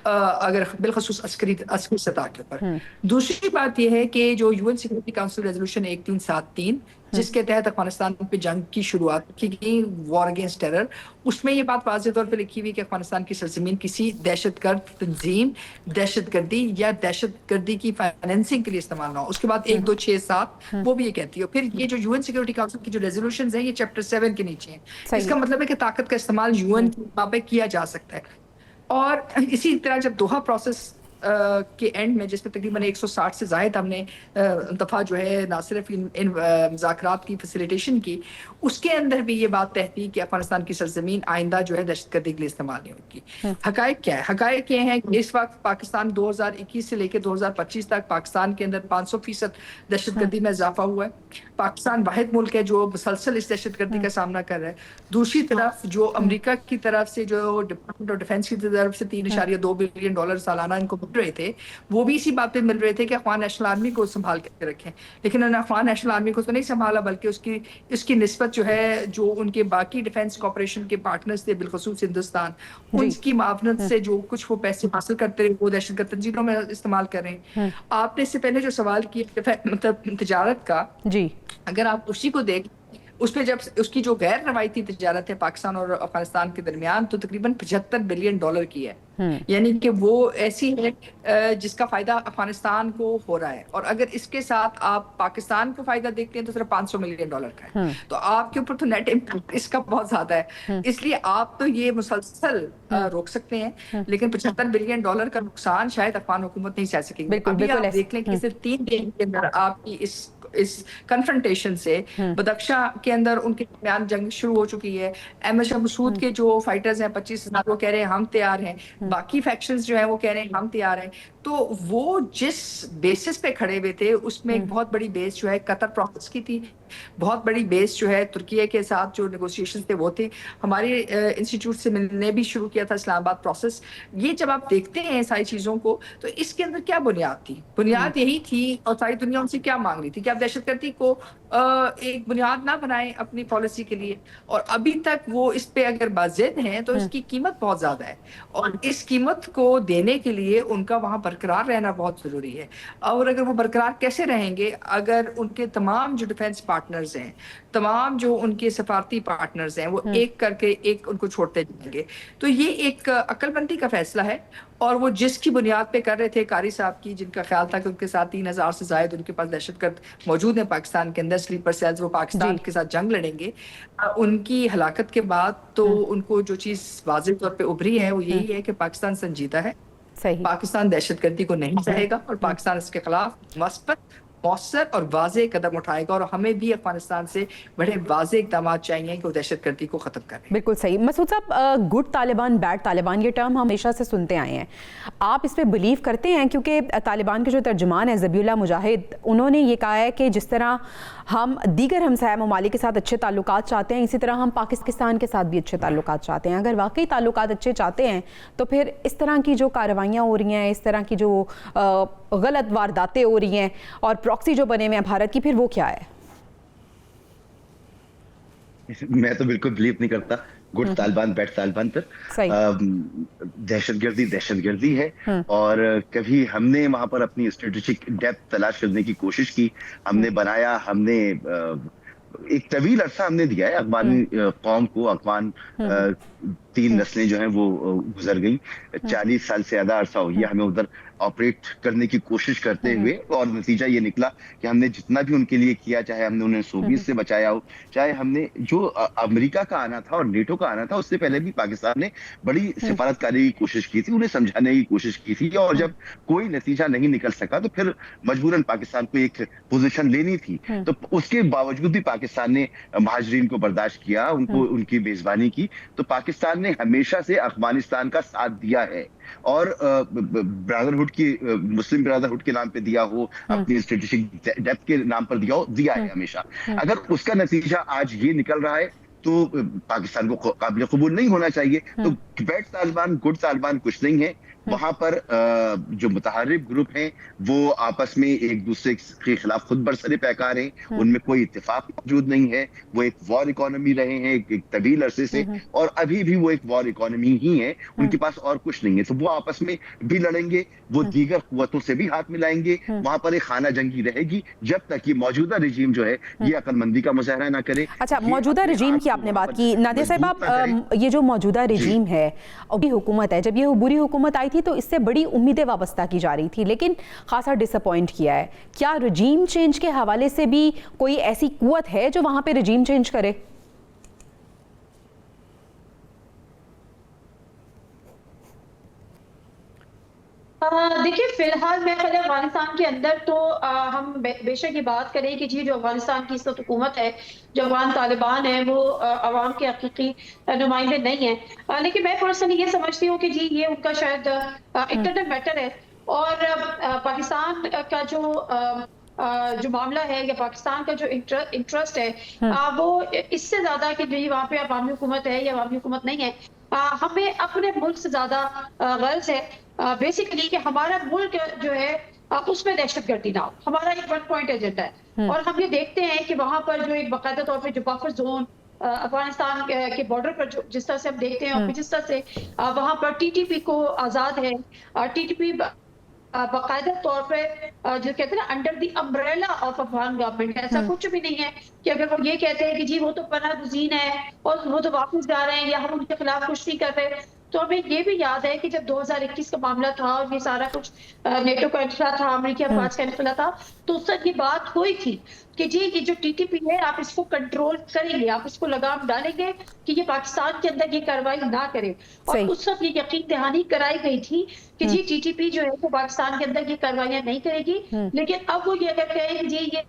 अगर बिलखसूस अस्करी सतह के ऊपर। दूसरी बात यह है कि जो UN सिक्योरिटी काउंसिल रेजोल्यूशन 1373 जिसके तहत अफगानिस्तान पे जंग की शुरुआत की गई, वॉर अगेंस्ट टेरर, उसमें ये बात वाज़े तौर पे लिखी हुई कि अफगानिस्तान की सरजमीन किसी दहशतगर्द तंजीम, दहशतगर्दी या दहशतगर्दी की फाइनेंसिंग के लिए इस्तेमाल ना हो। उसके बाद 1, 2, 6, 7 वो भी ये कहती है। फिर ये जो UN सिक्योरिटी काउंसिल की जो रेजोल्यूशन है, ये चैप्टर 7 के नीचे है। इसका मतलब है कि ताकत का इस्तेमाल UN पे किया जा सकता है। और इसी तरह जब दोहा प्रोसेस के एंड में, जिसमें तकरीबन 160 से ज़ायद हमने दफ़ा जो है ना सिर्फ इन मुज़ाकरात की फैसिलिटेशन की, उसके अंदर भी ये बात तय थी कि अफगानिस्तान की सरजमीन आइंदा जो है दहशतगर्दी के लिए इस्तेमाल नहीं होगी। हकायक क्या है? हकायक ये है कि इस वक्त पाकिस्तान 2021 से लेकर 2025 तक पाकिस्तान के अंदर 500% दहशतगर्दी में इजाफा हुआ है। पाकिस्तान वाहिद मुल्क है जो मुसलसल इस दहशतगर्दी का सामना कर रहा है। दूसरी तरफ जो अमेरिका की तरफ से, जो डिपार्टमेंट ऑफ डिफेंस की तरफ से $3.2 बिलियन सालाना इनको मिल रहे थे, वो भी इसी बात पे मिल रहे थे कि अफगान नेशनल आर्मी को संभाल के रखें। लेकिन उन्होंने अफगान नेशनल आर्मी को तो नहीं संभाला, बल्कि उसकी निस्बत जो है, जो उनके बाकी डिफेंस कॉर्पोरेशन के पार्टनर्स थे, बिलखसूस हिंदुस्तान, उनकी मावनत से जो कुछ वो पैसे हासिल करते रहे वो दहशतगर्द तंजीमों में इस्तेमाल कर रहे हैं। आपने इससे पहले जो सवाल किया मतलब तिजारत का, अगर आप उसी को देख, उसमें जब उसकी जो गैर रवायती तिजारत है पाकिस्तान और अफगानिस्तान के दरमियान, तो तकरीबन $75 बिलियन की है। यानी कि वो ऐसी है जिसका फायदा अफगानिस्तान को हो रहा है, और अगर इसके साथ आप पाकिस्तान को फायदा देखते हैं तो सिर्फ $500 मिलियन का है। तो आपके ऊपर तो नेट इम्पैक्ट इसका बहुत ज्यादा है। इसलिए आप तो ये मुसलसल रोक सकते हैं, लेकिन $75 बिलियन का नुकसान शायद अफगान हुकूमत नहीं सह सकेगी। अभी आप देख लें कि सिर्फ 3 दिन के अंदर आपकी इस कन्फ्रंटेशन से बदख्शा के अंदर उनके दरमियान जंग शुरू हो चुकी है। MH मसूद के जो फाइटर्स हैं 25,000, वो कह रहे हैं हम तैयार हैं, बाकी फैक्शंस जो है वो कह रहे हैं हम तैयार हैं। तो वो जिस बेसिस पे खड़े हुए थे, उसमें एक बहुत बड़ी बेस जो है कतर प्रोसेस की थी, बहुत बड़ी बेस जो है तुर्की के साथ जो नेगोशिएशंस थे वो थे। हमारे इंस्टीट्यूट से मिलने भी शुरू किया था इस्लामाबाद प्रोसेस। ये जब आप देखते हैं सारी चीज़ों को, तो इसके अंदर क्या बुनियाद थी? बुनियाद यही थी, और सारी दुनिया उनसे क्या मांग रही थी कि आप दहशतगर्दी को एक बुनियाद ना बनाए अपनी पॉलिसी के लिए। और अभी तक वो इस पे अगर बाज़िद हैं तो इसकी कीमत बहुत ज़्यादा है, और इस कीमत को देने के लिए उनका वहाँ बरकरार रहना बहुत ज़रूरी है। और अगर वो बरकरार कैसे रहेंगे? अगर उनके तमाम जो डिफेंस पार्टनर्स हैं, तमाम जो उनके सफारती पार्टनर्स हैं, वो एक करके एक उनको छोड़ते जाएंगे। तो ये एक अक्लमंदी का फैसला है, और वो जिसकी बुनियाद पे कर रहे थे कारी साहब की, जिनका ख्याल था कि उनके साथ 3,000 से ज़ायद उनके पास दहशतगर्द मौजूद हैं पाकिस्तान के अंदर, स्लीपर सेल्स, वो पाकिस्तान के साथ जंग लड़ेंगे। उनकी हलाकत के बाद तो उनको जो चीज़ वाज़ेह तौर पे उभरी है वो यही है कि पाकिस्तान संजीदा है, पाकिस्तान दहशतगर्दी को नहीं सहेगा, और पाकिस्तान इसके खिलाफ मस्बत मौसर और वाज़ेह कदम उठाएगा, और हमें भी अफगानिस्तान से बड़े वाज़ेह इक़दाम चाहिए कि वो दहशतगर्दी को ख़त्म करें। बिल्कुल सही। मसूद साहब, गुड तालिबान बैड तालिबान ये टर्म हम हमेशा से सुनते आए हैं, आप इस पर बिलीव करते हैं? क्योंकि तालिबान के जो तर्जुमान है ज़बीउल्लाह मुजाहिद, उन्होंने ये कहा है कि जिस तरह हम दीगर हमसाया ममालिक के साथ अच्छे ताल्लुकात चाहते हैं, इसी तरह हम पाकिस्तान के साथ भी अच्छे ताल्लुकात चाहते हैं। अगर वाकई ताल्लुकात अच्छे चाहते हैं तो फिर इस तरह की जो कार्रवाइयाँ हो रही हैं, इस तरह की जो गलत वारदातें हो रही हैं और प्रॉक्सी जो बने हुए हैं भारत की, फिर वो क्या है? मैं तो बिल्कुल बिलीव नहीं करता गुड तालिबान बैड तालिबान पर। दहशतगर्दी है, और कभी हमने वहां पर अपनी स्ट्रेटेजिक डेप्थ तलाश करने की कोशिश की, हमने बनाया, हमने एक तवील अरसा हमने दिया है अफगानी कौम को। अफगान 3 नस्लें जो हैं वो गुजर गई, 40 साल से ज्यादा अरसा हो गया हमें उधर ऑपरेट करने की कोशिश करते हुए, और नतीजा ये निकला कि हमने जितना भी उनके लिए किया, चाहे हमने उन्हें सोवियत से बचाया हो, चाहे हमने जो अमेरिका का आना था और नेटो का आना था, उससे पहले भी पाकिस्तान ने बड़ी सिफारतकारी की कोशिश की थी, उन्हें समझाने की कोशिश की थी, और जब कोई नतीजा नहीं निकल सका तो फिर मजबूरन पाकिस्तान को एक पोजीशन लेनी थी। तो उसके बावजूद भी पाकिस्तान ने महाजरीन को बर्दाश्त किया, उनको उनकी मेजबानी की। तो पाकिस्तान ने हमेशा से अफगानिस्तान का साथ दिया है, और ब्रदरहुड की, मुस्लिम ब्रदरहुड के नाम पे दिया हो, अपनी स्ट्रेटेजिक डेप्थ के नाम पर दिया है हमेशा। अगर उसका नतीजा आज ये निकल रहा है तो पाकिस्तान को काबिल कबूल नहीं होना चाहिए। तो बैड तालिबान गुड तालिबान कुछ नहीं है। वहां पर जो मुतहर्रिब ग्रुप हैं वो आपस में एक दूसरे के खिलाफ खुद बरसरे पैकार हैं, उनमें कोई इत्तेफाक मौजूद नहीं है। वो एक वॉर इकोनॉमी रहे हैं एक तवील अरसे से, और अभी भी वो एक वॉर इकोनॉमी ही है, उनके पास और कुछ नहीं है। तो वो आपस में भी लड़ेंगे, वो दीगर कुव्वतों से भी हाथ मिलाएंगे, वहां पर एक खाना जंगी रहेगी जब तक ये मौजूदा रिजीम जो है ये अक्लमंदी का मुजाहरा ना करे। अच्छा, मौजूदा रिजीम की आपने बात की नादिया साहब, आप ये जो मौजूदा रिजीम है, अभी हुकूमत है, जब ये बुरी हुकूमत आई थी तो इससे बड़ी उम्मीदें वाबस्ता की जा रही थी, लेकिन खासा डिसअपॉइंट किया है। क्या रिजीम चेंज के हवाले से भी कोई ऐसी कुव्वत है जो वहां पे रिजीम चेंज करे? देखिए, फिलहाल मैं पहले अफगानिस्तान के अंदर तो हम बेशक ये बात करें कि जी जो अफगानिस्तान की इस वक्त हुकूमत है, जो अफगान तालिबान है, वो अवाम के हकीकी नुमाइंदे नहीं है। लेकिन मैं पर्सनली ये समझती हूँ कि जी ये उनका शायद इंटरनल मैटर है, और पाकिस्तान का जो मामला है या पाकिस्तान का जो इंटरेस्ट है वो इससे ज्यादा कि जी वहाँ पे अवामी हुकूमत है या अवामी हुकूमत नहीं है, हमें अपने मुल्क से ज्यादा गर्ज है बेसिकली कि हमारा मुल्क जो है उसमें दहशतगर्दी ना हो। हमारा एक 1 पॉइंट एजेंडा है, और हम ये देखते हैं कि वहां पर जो एक बाकायदा तौर पे जो बफर जोन अफगानिस्तान के बॉर्डर पर जिस तरह से हम देखते हैं, और जिस तरह से वहां पर टीटीपी को आजाद है, टीटीपी बाकायदा तौर पे जो कहते हैं ना under the umbrella of Afghan government, ऐसा कुछ भी नहीं है कि अगर वो ये कहते हैं कि जी वो तो पनाह गुज़ीन है और वो तो वापस जा रहे हैं या हम उनके खिलाफ कुछ नहीं कर रहे। तो हमें ये भी याद है कि जब 2021 का मामला था और ये सारा कुछ नेटो का इनखला था, अमेरिकी अफवाज का इनखला था, तो उस वक्त ये बात हुई थी कि जी ये जो टीटीपी है आप इसको कंट्रोल करेंगे, आप इसको लगाम डालेंगे कि ये पाकिस्तान के अंदर ये कार्रवाई ना करे। और उस वक्त ये यकीन दहानी कराई गई थी कि जी टीटीपी जो है वो पाकिस्तान के अंदर ये कार्रवाइयां नहीं करेगी। लेकिन अब वो ये अगर कहें कि जी ये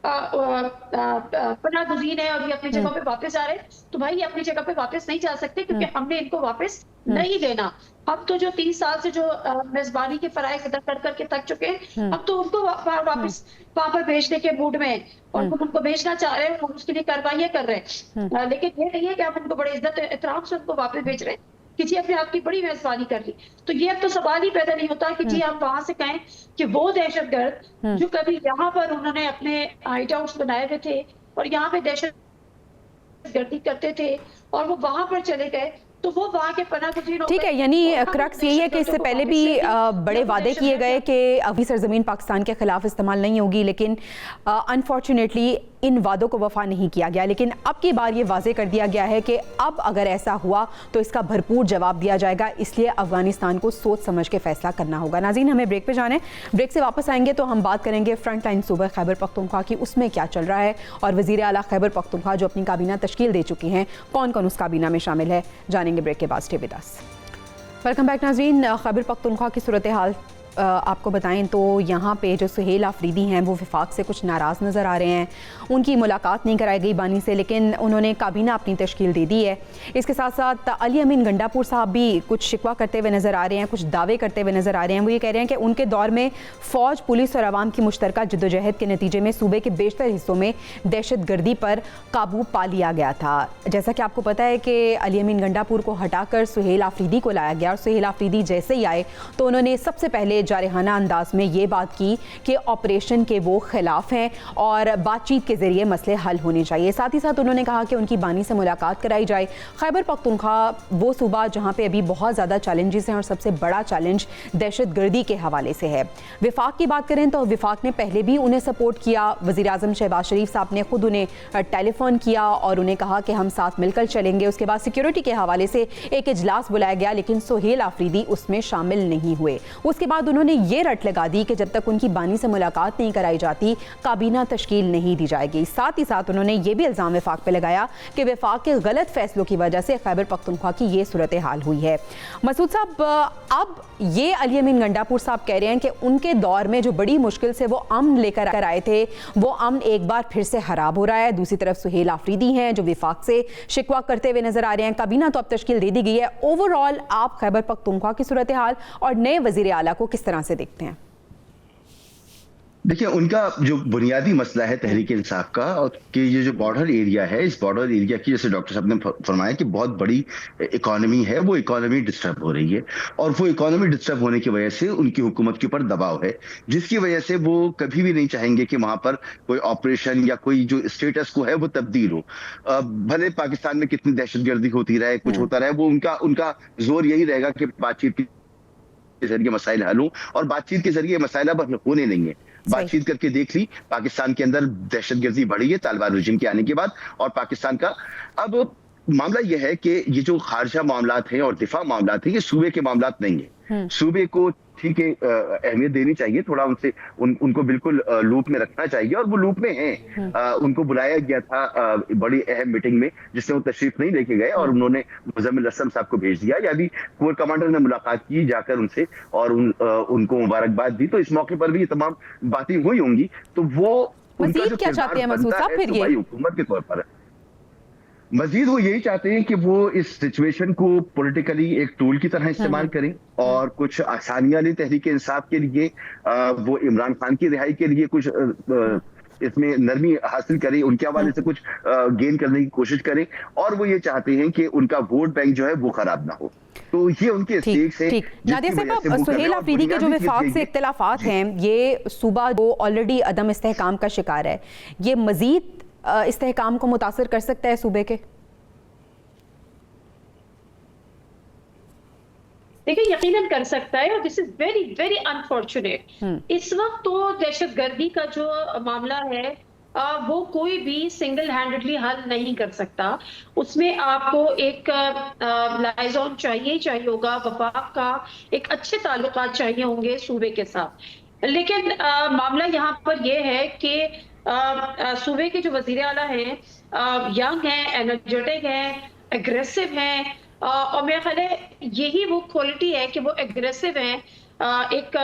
पनाह गुज़ीन है और ये अपनी जगह पे वापस आ रहे हैं, तो भाई ये अपनी जगह पे वापस नहीं जा सकते, क्योंकि हमने इनको वापस नहीं लेना। हम तो जो 30 साल से जो मेजबानी के फराइज अदा कर करके थक चुके हैं, अब तो उनको वापस वहां पर भेजने के मूड में है, और हम उनको भेजना चाह रहे हैं, हम उसके लिए कार्रवाइयां कर रहे हैं। लेकिन ये नहीं है कि हम उनको बड़े इज्जत एहतराम से उनको वापस भेज रहे हैं कि जी अपने आपकी बड़ी मेजबानी कर ली। तो ये अब तो सवाल ही पैदा नहीं होता कि जी हम वहां से कहें कि वो दहशतगर्द जो कभी यहाँ पर उन्होंने अपने हाइट हाउस बनाए हुए थे और यहाँ पे दहशतगर्दी करते थे और वो वहां पर चले गए, तो वो वहाँ के पनाह गुज़ीर हो गए। ठीक है, यानी क्रक्स यही है कि इससे पहले भी बड़े वादे किए गए कि अभी सरजमीन पाकिस्तान के खिलाफ इस्तेमाल नहीं होगी, लेकिन अनफॉर्चुनेटली इन वादों को वफा नहीं किया गया। लेकिन अब की बार ये वाजे कर दिया गया है कि अब अगर ऐसा हुआ तो इसका भरपूर जवाब दिया जाएगा, इसलिए अफगानिस्तान को सोच समझ के फैसला करना होगा। नाज़रीन, हमें ब्रेक पे जाना है, ब्रेक से वापस आएंगे तो हम बात करेंगे फ्रंट लाइन सूबा खैबर पख्तूनख्वा की, उसमें क्या चल रहा है, और वज़ीर आला खैबर पख्तूनख्वा जो अपनी काबीना तश्कील दे चुकी हैं, कौन कौन उस काबीना में शामिल है, जानेंगे ब्रेक के बाद। Stay with us. Welcome back नाज़रीन। खैबर पख्तूनख्वा की सूरत हाल आपको बताएं तो यहाँ पे जो सुहेल आफरीदी हैं वो वफाक से कुछ नाराज़ नज़र आ रहे हैं। उनकी मुलाकात नहीं कराई गई बानी से, लेकिन उन्होंने काबीना अपनी तश्कील दे दी है। इसके साथ साथ अली अमीन गंडापुर साहब भी कुछ शिकवा करते हुए नज़र आ रहे हैं, कुछ दावे करते हुए नज़र आ रहे हैं। वो ये कह रहे हैं कि उनके दौर में फ़ौज, पुलिस और आवाम की मुश्तरका जद्दोजहद के नतीजे में सूबे के बेशतर हिस्सों में दहशत गर्दी पर काबू पा लिया गया था। जैसा कि आपको पता है कि अली अमीन गंडापुर को हटाकर सुहेल आफरीदी को लाया गया और सुहेल आफरीदी जैसे ही आए तो उन्होंने सबसे पहले जारहाना अंदाज में ये बात की कि ऑपरेशन के वो खिलाफ हैं और बातचीत के जरिए मसले हल होने चाहिए। साथ ही साथ उन्होंने कहा कि उनकी बानी से मुलाकात कराई जाए। खैबर पख्तूनख्वा वो सूबा जहां पे अभी बहुत ज़्यादा चैलेंजेस हैं और सबसे बड़ा चैलेंज दहशत गर्दी के हवाले से है। विफाक की बात करें तो विफाक ने पहले भी उन्हें सपोर्ट किया। वज़ीर आज़म शहबाज शरीफ साहब ने खुद उन्हें टेलीफोन किया और उन्हें कहा कि हम साथ मिलकर चलेंगे। उसके बाद सिक्योरिटी के हवाले से एक इजलास बुलाया गया, लेकिन सुहेल आफरीदी उसमें शामिल नहीं हुए। उसके बाद उन्होंने ये रट लगा दी कि जब तक उनकी बानी से मुलाकात नहीं कराई जाती काबीना तश्कील नहीं दी जाएगी। साथ ही साथ उन्होंने ये भी इल्ज़ाम वफाक पे लगाया कि वफाक के गलत फैसलों की वजह से खैबर पख्तूनख्वा की ये सूरत हाल हुई है। मसूद साहब, अब ये अली अमीन गंडापुर साहब कह रहे हैं कि उनके दौर में जो बड़ी मुश्किल से वो अमन लेकर आए थे वो अमन एक बार फिर से खराब हो रहा है। दूसरी तरफ सुहेल आफरीदी हैं जो वफाक से शिकवा करते हुए नजर आ रहे हैं। काबीना तो अब तश्कील दे दी गई है। ओवरऑल आप खैबर पख्तूनख्वा की सूरत हाल और नए वजीर आला को किस तरह से देखते हैं? देखिए, उनका जो बुनियादी मसला है तहरीक इंसाफ का, और कि ये जो बॉर्डर एरिया है, इस बॉर्डर एरिया की, जैसे डॉक्टर साहब ने फरमाया कि बहुत बड़ी इकोनॉमी है, वो इकोनॉमी डिस्टर्ब हो रही है और वो इकोनॉमी डिस्टर्ब होने की वजह से उनकी हुकूमत के ऊपर दबाव है, जिसकी वजह से वो कभी भी नहीं चाहेंगे कि वहां पर कोई ऑपरेशन या कोई जो स्टेटस को है वो तब्दील हो। भले पाकिस्तान में कितनी दहशतगर्दी होती रहे, कुछ होता रहे, वो उनका जोर यही रहेगा कि बातचीत के जरिए मसाइल हल हों, और बातचीत के जरिए मसाइल अब होने नहीं है। बातचीत करके देख ली, पाकिस्तान के अंदर दहशतगर्दी बढ़ी है तालिबान रजीम के आने के बाद, और पाकिस्तान का अब मामला यह है कि ये जो खारजा मामलात हैं और दिफा मामलात हैं, ये सूबे के मामलात नहीं है। सूबे को ठीक है अहमियत देनी चाहिए, थोड़ा उनसे उनको बिल्कुल लूप में रखना चाहिए, और वो लूप में हैं। उनको बुलाया गया था बड़ी अहम मीटिंग में, जिसमें वो तशरीफ नहीं लेके गए और उन्होंने मुजम्मिल असलम साहब को भेज दिया। या भी कोर कमांडर ने मुलाकात की जाकर उनसे और उनको मुबारकबाद दी, तो इस मौके पर भी ये तमाम बातें हुई होंगी। तो वो उनका जो क्या चाहते हैं मसूद साहब फिर ये हुकूमत के तौर पर मजीद वो यही चाहते हैं कि वो इस सिचुएशन को पॉलिटिकली एक टूल की तरह इस्तेमाल करें और कुछ आसानियां लें तहरीक इंसाफ के लिए। वो इमरान खान की रिहाई के लिए कुछ इसमें नरमी हासिल करें, उनके हवाले से कुछ गेन करने की कोशिश करें, और वो ये चाहते हैं कि उनका वोट बैंक जो है वो खराब ना हो। तो ये उनके स्टेक्स हैं। नादिया साहब, सुहेल आफरीदी के जो वफाक से इख्तिलाफात हैं, ये सूबा जो ऑलरेडी अदम इस्तेहकाम का शिकार है, ये मजीद इस्तेहकाम को मुतासर कर सकता है सूबे के? देखिए, यकीनन कर सकता है, और this is very very unfortunate. इस वक्त तो दहशतगर्दी का जो मामला है वो कोई भी सिंगल हैंडेडली हल नहीं कर सकता। उसमें आपको एक लाइजॉन चाहिए होगा, वफाक का एक अच्छे ताल्लुकात चाहिए होंगे सूबे के साथ। लेकिन मामला यहाँ पर यह है कि सूबे के जो वजीर आला हैं यंग हैं, एनर्जेटिक हैं, एग्रेसिव हैं, और मेरा ख्याल है यही वो क्वालिटी है कि वो एग्रेसिव हैं, एक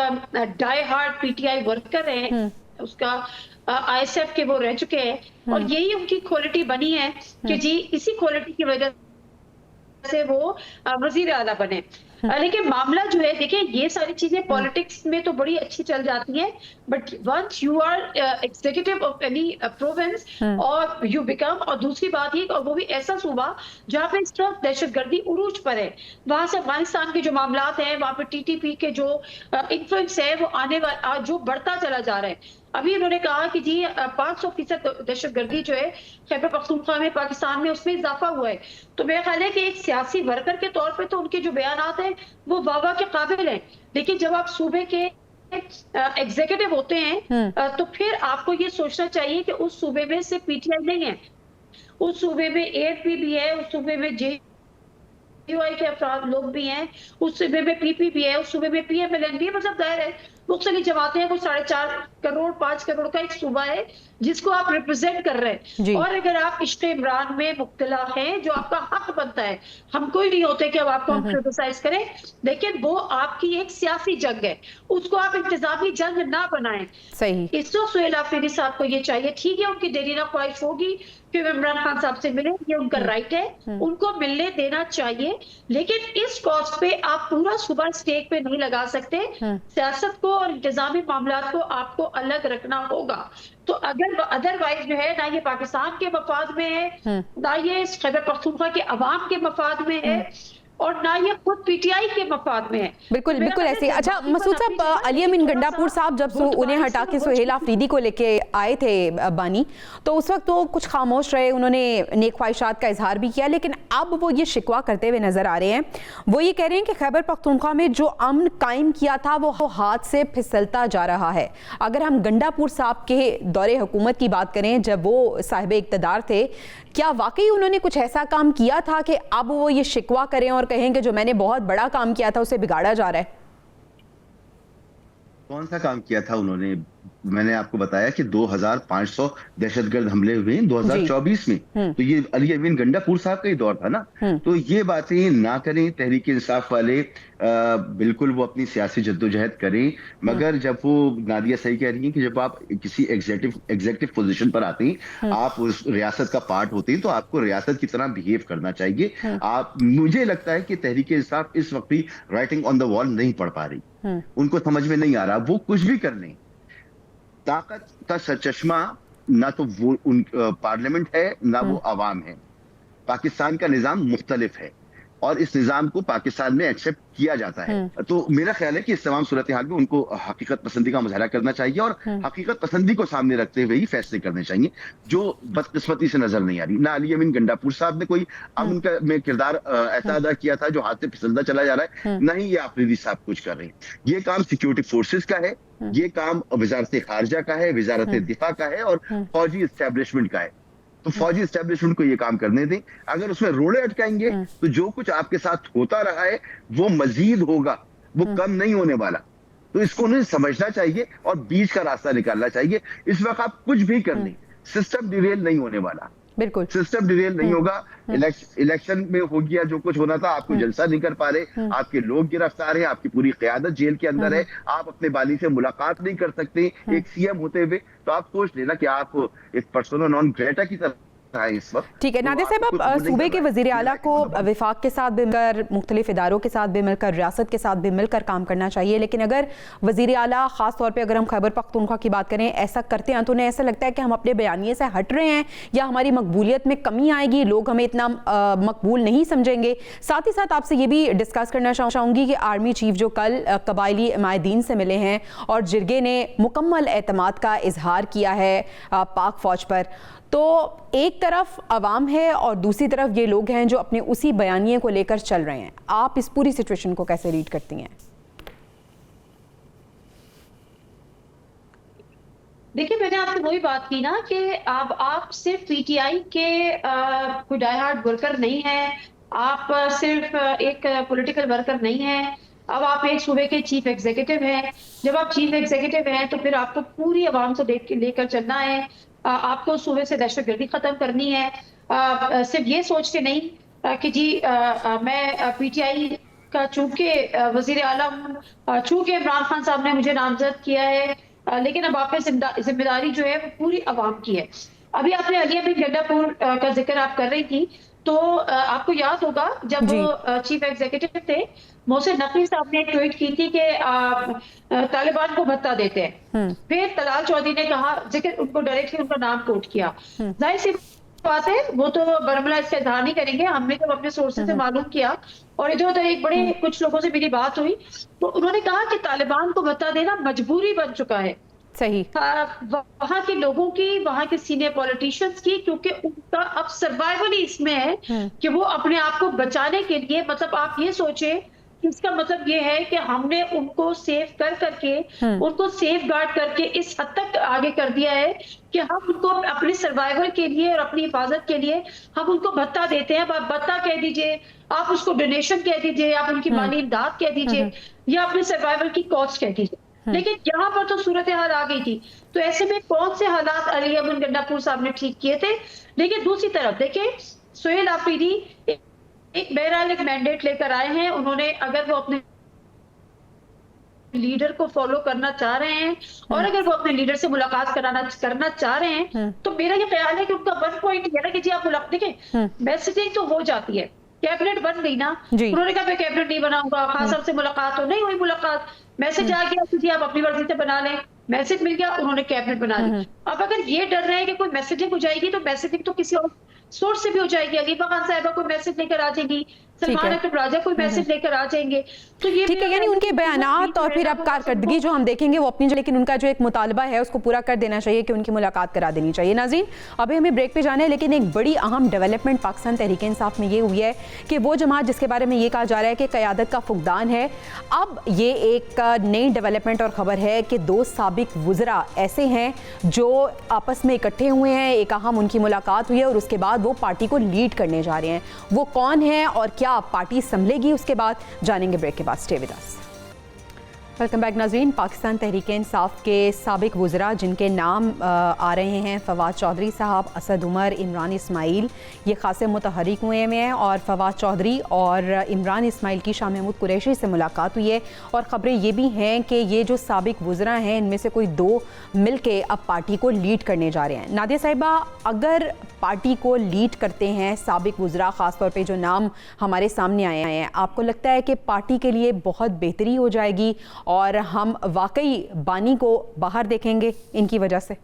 डाई हार्ड पीटीआई वर्कर हैं, उसका आईएसएफ के वो रह चुके हैं, और यही उनकी क्वालिटी बनी है कि जी इसी क्वालिटी की वजह से वो वजीर आला बने। लेकिन मामला जो है, देखिए, ये सारी चीजें पॉलिटिक्स में तो बड़ी अच्छी चल जाती हैं, but once you are executive of any province और यू बिकम, और दूसरी बात ये, और वो भी ऐसा सूबा जहाँ पे इस वक्त दहशतगर्दी उरूज पर है, वहां से अफगानिस्तान के जो मामलात हैं, वहां पे टीटीपी के जो इन्फ्लुएंस है वो आने वाला जो बढ़ता चला जा रहा है। अभी उन्होंने कहा कि जी 500% दहशतगर्दी जो है खैबर पख्तूनख्वा में, पाकिस्तान में, उसमें इजाफा हुआ है। तो मेरा ख्याल है कि एक सियासी वर्कर के तौर पे तो उनके जो बयानात हैं वो वाह के काबिल हैं, लेकिन जब आप सूबे के एग्जीक्यूटिव होते हैं तो फिर आपको ये सोचना चाहिए कि उस सूबे में सिर्फ पीटीआई नहीं है, उस सूबे में एएफपी भी है, उस सूबे में जे PYI के अफराद लोग भी हैं, उस सूबे में PP भी है, उस सूबे में PMLN भी है, मतलब दायर है मुख्तलिफ जमातें हैं। कुछ 4.5 करोड़ 5 करोड़ का एक सूबा है जिसको आप रिप्रेजेंट कर रहे हैं। और अगर आप इश्क़ इमरान में मुब्तला हैं, जो आपका हक बनता है, हम कोई नहीं होते कि अब आपको हम क्रिटिसाइज करें, लेकिन वो आपकी एक सियासी जंग है, उसको आप इंतजामी जंग ना बनाएं। सही। इस तो सुहेल आफरीदी साहब को ये चाहिए, ठीक है उनकी देरीना ख्वाहिश होगी कि इमरान खान साहब से मिले, ये उनका राइट है, उनको मिलने देना चाहिए, लेकिन इस कॉज पे आप पूरा सूबा स्टेक पे नहीं लगा सकते। सियासत को और इंतजामी मामलात को आपको अलग रखना होगा। तो अगर अदरवाइज जो है, ना ये पाकिस्तान के मफाद में है, ना ये खैबर पख्तूनख्वा के अवाम के मफाद में है, और ना ये खुद PTI के मफाद में है। बिल्कुल बिल्कुल ऐसे। अच्छा मसूद साहब, अली अमीन गंडापुर साहब जब उन्हें हटा के सुहेल आफरीदी को लेके आए थे बानी, तो उस वक्त वो कुछ खामोश रहे, उन्होंने नेक ख्वाहिशात का इजहार भी किया, लेकिन अब वो ये शिकवा करते हुए नजर आ रहे हैं। वो ये कह रहे हैं कि खैबर पख्तूनख्वा में जो अमन कायम किया था वो हाथ से फिसलता जा रहा है। अगर हम गंडापुर साहब के दौरे हुकूमत की बात करें, जब वो साहिब इक़्तिदार थे, क्या वाकई उन्होंने कुछ ऐसा काम किया था कि अब वो ये शिकवा करें और कहें कि जो मैंने बहुत बड़ा काम किया था उसे बिगाड़ा जा रहा है? कौन सा काम किया था उन्होंने? मैंने आपको बताया कि 2500 दहशतगर्द हमले हुए 2024 में, तो ये अली अमीन गंडापुर साहब का ही दौर था ना। तो ये बातें ना करें, तहरीक इंसाफ वाले बिल्कुल वो अपनी सियासी जद्दोजहद करें, मगर जब वो नादिया सही कह रही है कि जब आप किसी एग्जेक्टिव पोजीशन पर आते हैं, आप उस रियासत का पार्ट होते हैं, तो आपको रियासत की तरह बिहेव करना चाहिए। मुझे लगता है कि तहरीक इंसाफ इस वक्त भी राइटिंग ऑन द वॉल नहीं पढ़ पा रही, उनको समझ में नहीं आ रहा वो कुछ भी कर लें। ताकत का सरचश्मा ना तो वो पार्लियामेंट है, ना वो अवाम है। पाकिस्तान का निजाम मुख्तलिफ है और इस निजाम को पाकिस्तान में एक्सेप्ट किया जाता है। तो मेरा ख्याल है कि इस तमाम सूरत हाल में उनको हकीकत पसंदी का मुजाहरा करना चाहिए और हकीकत पसंदी को सामने रखते हुए ही फैसले करने चाहिए, जो बदकिस्मती से नजर नहीं आ रही। ना अली अमीन गंडापुर साहब ने कोई अमन में किरदार ऐसा अदा किया था जो हाथ से फिसलता चला जा रहा है, नहीं ये आफरीदी साहब कुछ कर रहे हैं। ये काम सिक्योरिटी फोर्सेस का है, ये काम वजारत खारजा का है, वजारत दिफा का है और फौजी एस्टेब्लिशमेंट का है। तो फौजी एस्टेब्लिशमेंट को ये काम करने दें। अगर उसमें रोड़े अटकाएंगे तो जो कुछ आपके साथ होता रहा है वो मजीद होगा, वो कम नहीं होने वाला। तो इसको उन्हें समझना चाहिए और बीच का रास्ता निकालना चाहिए। इस वक्त आप कुछ भी कर लें, सिस्टम डिरेल नहीं होने वाला, बिल्कुल सिस्टम डिरेल नहीं होगा। इलेक्शन में हो गया जो कुछ होना था, आपको जलसा नहीं कर पा रहे, आपके लोग गिरफ्तार हैं, आपकी पूरी क़यादत जेल के अंदर है, आप अपने बाली से मुलाकात नहीं कर सकते एक CM होते हुए। तो आप सोच लेना कि आप एक पर्सोना नॉन ग्रेटा की तरह इस वक्त। ठीक है नादिर साहब, आप सूबे के वजीर आला को विफाक के साथ भी मिलकर, मुख्तलिफ इदारों के साथ भी मिलकर, रियासत के साथ भी मिलकर काम करना चाहिए, लेकिन अगर वजीर आला खास तौर पे अगर हम खैबर पख्तूनख्वा की बात करें ऐसा करते हैं तो उन्हें ऐसा लगता है कि हम अपने बयानिए से हट रहे हैं या हमारी मकबूलियत में कमी आएगी, लोग हमें इतना मकबूल नहीं समझेंगे। साथ ही साथ आपसे ये भी डिस्कस करना चाहूँगी कि आर्मी चीफ जो कल कबायली माहिदीन से मिले हैं और जिरगे ने मुकम्मल एतमाद का इजहार किया है पाक फौज पर, तो एक तरफ अवाम है और दूसरी तरफ ये लोग हैं जो अपने उसी बयानिए को लेकर चल रहे हैं। आप इस पूरी सिचुएशन को कैसे रीड करती हैं? देखिए, मैंने आपसे वही बात की ना कि अब आप सिर्फ PTI के कोई डाई हार्ड वर्कर नहीं है, आप सिर्फ एक पॉलिटिकल वर्कर नहीं है, अब आप एक सूबे के चीफ एग्जीक्यूटिव हैं। जब आप चीफ एग्जीक्यूटिव हैं तो फिर आपको पूरी आवाम को लेकर चलना है, आपको सूबे से दहशतगर्दी खत्म करनी है। सिर्फ ये सोच के नहीं कि जी मैं PTI का चूंकि वजीर आला हूँ, चूंकि इमरान खान साहब ने मुझे नामजद किया है, लेकिन अब आप पे जिम्मेदारी जो है वो पूरी आवाम की है। अभी आपने अली अमीन गंडापुर का जिक्र आप कर रही थी, तो आपको याद होगा जब वो चीफ एग्जीक्यूटिव थे, मोहसिन नकवी साहब ने ट्वीट की थी कि तालिबान को भत्ता देते हैं। फिर तलाल चौधरी ने कहा, जिक्र उनको डायरेक्टली उनका नाम कोट किया। जाहिर सी बात है वो तो बरमला इसका इजहार नहीं करेंगे। हमने जब अपने सोर्सेज से मालूम किया और इधर उधर एक बड़े कुछ लोगों से मेरी बात हुई, तो उन्होंने कहा कि तालिबान को भत्ता देना मजबूरी बन चुका है। सही। वहां के लोगों की, वहां के सीनियर पॉलिटिशियंस की, क्योंकि उनका अब सर्वाइवल ही इसमें है कि वो अपने आप को बचाने के लिए, मतलब आप ये सोचे इसका मतलब ये है कि हमने उनको सेव कर करके, उनको सेफ गार्ड करके इस हद तक आगे कर दिया है कि हम उनको अपने सर्वाइवल के लिए और अपनी हिफाजत के लिए हम उनको भत्ता देते हैं। आप भत्ता कह दीजिए, आप उसको डोनेशन कह दीजिए, आप उनकी माली इमदाद कह दीजिए, या अपने सर्वाइवल की कॉस्ट कह दीजिए। लेकिन यहाँ पर तो सूरत हाल आ गई थी, तो ऐसे में कौन से हालात अली अमन गंडापुर साहब ने ठीक किए थे। लेकिन दूसरी तरफ देखिए, सोहेल आफरीदी एक बहरहाल एक मैंडेट लेकर आए हैं। उन्होंने, अगर वो अपने लीडर को फॉलो करना चाह रहे हैं और अगर वो अपने लीडर से मुलाकात करना चाह रहे हैं, तो मेरा ये ख्याल है कि उनका वन पॉइंट ये ना कि जी आप मुलाकात, देखें मैसेजिंग तो हो जाती है, कैबिनेट बन गई ना, उन्होंने कहा मैं कैबिनेट नहीं बनाऊंगा, खान साहब से मुलाकात हो, नहीं हुई मुलाकात, मैसेज आ गया कि आप अपनी मर्जी से बना लें, मैसेज मिल गया, उन्होंने कैबिनेट बना ली। अब अगर ये डर रहे हैं कि कोई मैसेजिंग हो जाएगी, तो मैसेजिंग तो किसी और सोर्स से भी हो जाएगी। अलीफा खान साहिबा कोई मैसेज लेकर आ जाएगी, सलमान अकरम राजा कोई मैसेज लेकर आ जाएंगे, तो ये ठीक है। यानी उनके बयानात और फिर अब कारकर्दगी जो हम देखेंगे वो अपनी, लेकिन उनका जो एक मुतालबा है उसको पूरा कर देना चाहिए कि उनकी मुलाकात करा देनी चाहिए। नाज़रीन, अभी हमें ब्रेक पे जाना है, लेकिन एक बड़ी अहम डेवलपमेंट पाकिस्तान तहरीक इंसाफ में ये हुई है कि वो जमात जिसके बारे में ये कहा जा रहा है कि क़यादत का फुकदान है, अब ये एक नई डेवलपमेंट और ख़बर है कि 2 साबिक वुज़रा ऐसे हैं जो आपस में इकट्ठे हुए हैं, एक अहम उनकी मुलाकात हुई है और उसके बाद वो पार्टी को लीड करने जा रहे हैं। वो कौन है और क्या पार्टी संभलेगी, उसके बाद जानेंगे ब्रेक के बाद। Stay with us. Welcome back नाज़रीन। पाकिस्तान तहरीक इंसाफ के साबिक वुज़रा जिनके नाम आ रहे हैं, फवाद चौधरी साहब, असद उमर, इमरान इस्माइल, ये खासे मुतहरिक हुए हैं और फवाद चौधरी और इमरान इस्माइल की शाह महमूद कुरैशी से मुलाकात हुई है और ख़बरें ये भी हैं कि ये जो साबिक वुज़रा हैं इनमें से कोई 2 मिल के अब पार्टी को लीड करने जा रहे हैं। नादिया साहिबा, अगर पार्टी को लीड करते हैं साबिक वुज़रा, ख़ासतौर पे जो नाम हमारे सामने आए हैं, आपको लगता है कि पार्टी के लिए बहुत बेहतरी हो जाएगी और हम वाकई बानी को बाहर देखेंगे इनकी वजह से?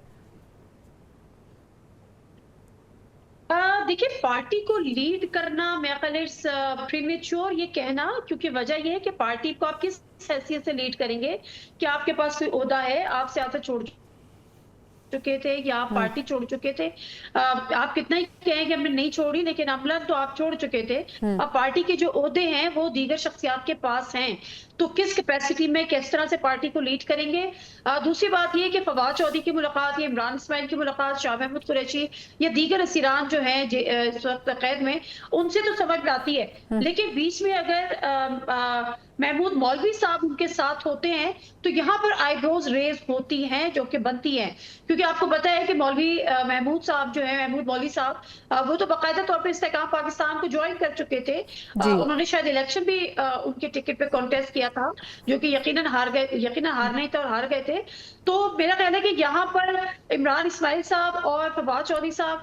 देखिए, पार्टी को लीड करना मैं प्रीमेच्योर ये कहना, क्योंकि वजह ये है कि पार्टी को आप किस हैसियत से लीड करेंगे, कि आपके पास कोई ओहदा है, आप सियासत छोड़ चुके थे या आप पार्टी छोड़ चुके थे, आप कितना ही कहें कि हमने नहीं छोड़ी, लेकिन अमलन तो आप छोड़ चुके थे। अब पार्टी के जो ओहदे हैं वो दीगर शख्सियात के पास हैं, तो किस कैपेसिटी में किस तरह से पार्टी को लीड करेंगे। दूसरी बात ये कि फवाद चौधरी की मुलाकात, या इमरान इस्माइल की मुलाकात, शाह महमूद कुरैशी या दीगर असीरान जो हैं इस वक्त कैद में, उनसे तो समझ आती है, लेकिन बीच में अगर महमूद मौलवी साहब उनके साथ होते हैं तो यहाँ पर आईब्रोज रेज होती हैं, जो कि बनती हैं, क्योंकि आपको पता है कि मौलवी महमूद साहब जो है, महमूद मौलवी साहब, वो तो बाकायदा तौर पर इस्तेकाम पाकिस्तान को ज्वाइन कर चुके थे। उन्होंने शायद इलेक्शन भी उनके टिकट पे कॉन्टेस्ट किया था, जो कि यकीनन हार गए, यकीनन हार नहीं था और हार गए थे। तो मेरा कहना है कि यहाँ पर इमरान इस्माइल साहब और फवाद चौधरी साहब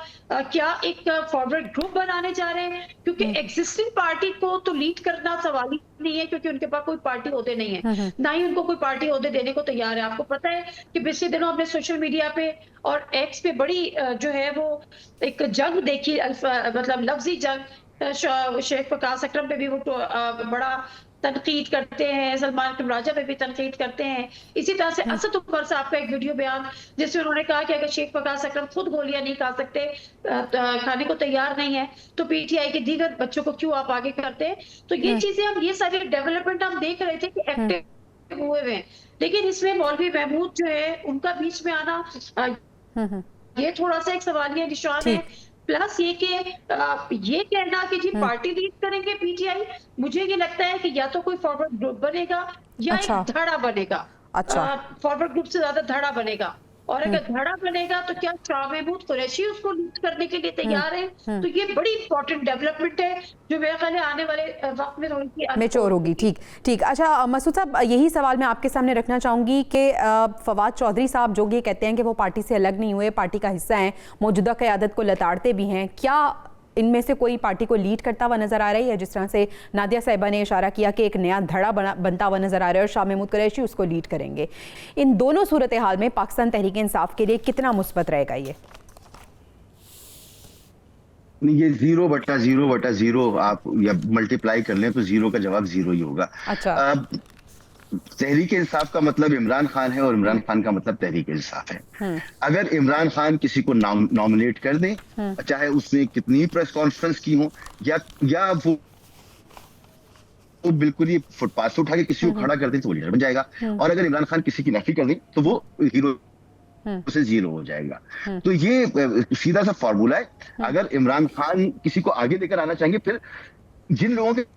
क्या एक फॉरवर्ड ग्रुप बनाने जा रहे हैं, क्योंकि एग्जिस्टिंग पार्टी को तो लीड करना सवाल ही नहीं है, क्योंकि उनके पास कोई पार्टी ओहदे नहीं है, ना ही उनको कोई पार्टी ओहदे देने को तैयार है। आपको पता है कि पिछले दिनों हमने सोशल मीडिया पे और एक्स पे बड़ी जो है वो एक जंग देखी, मतलब लफ्जी जंग, शेख वकास अकरम पे भी वो बड़ा तनकीद करते हैं, सलमान अकरम राजा पे भी तनकीद करते हैं। इसी तरह से असद उमर साहब का एक वीडियो बयान, जिसमें उन्होंने कहा कि अगर शेख वकास अकरम खुद गोलियां नहीं खा सकते, खाने को तैयार नहीं है, तो पीटीआई के दीगर बच्चों को क्यों आप आगे करते हैं। तो ये चीजें हम, ये सारी डेवलपमेंट हम देख रहे थे कि एक्टिव हुए हुए हैं, लेकिन इसमें मौलवी महमूद जो है उनका बीच में आना, ये थोड़ा सा एक सवालिया निशान है। प्लस ये कि ये कहना कि जी पार्टी लीड करेंगे पीटीआई, मुझे ये लगता है कि या तो कोई फॉरवर्ड ग्रुप बनेगा या एक धड़ा बनेगा। फॉरवर्ड ग्रुप से ज्यादा धड़ा बनेगा, और अगर धड़ा बनेगा तो क्या शाह महमूद कुरैशी उसको लीड करने के लिए तैयार है। तो ये बड़ी इंपॉर्टेंट डेवलपमेंट है, जो मेरे ख्याल है आने वाले वक्त में थोड़ी सी मैच्योर होगी। ठीक। अच्छा मसूद साहब, यही सवाल मैं आपके सामने रखना चाहूंगी कि फवाद चौधरी साहब जो ये कहते हैं कि वो पार्टी से अलग नहीं हुए, पार्टी का हिस्सा हैं, मौजूदा क़यादत को लताड़ते भी हैं, क्या इनमें से कोई पार्टी को लीड करता हुआ नजर आ रही है? जिस तरह से नादिया साहिबा ने इशारा किया कि एक नया धड़ा बनता हुआ नजर आ रहा है और शाह महमूद कुरैशी उसको लीड करेंगे, इन दोनों सूरत हाल में पाकिस्तान तहरीक इंसाफ के लिए कितना मुस्बत रहेगा ये? ये 0/0/0 आप या मल्टीप्लाई कर लें तो 0 का जवाब 0 ही होगा। अच्छा। तहरीक इंसाफ का मतलब इमरान खान है और इमरान खान का मतलब तहरीक इंसाफ है। अगर इमरान खान किसी को नॉमिनेट कर दें, चाहे उसने कितनी प्रेस कॉन्फ्रेंस की हो या वो वो बिल्कुल ही फुटपाथ से उठा के किसी को खड़ा कर दे तो वो लीडर बन जाएगा, और अगर इमरान खान किसी की नफी कर दे तो वो हीरो से जीरो हो जाएगा। तो ये सीधा सा फॉर्मूला है। अगर इमरान खान किसी को आगे लेकर आना चाहेंगे, फिर जिन लोगों के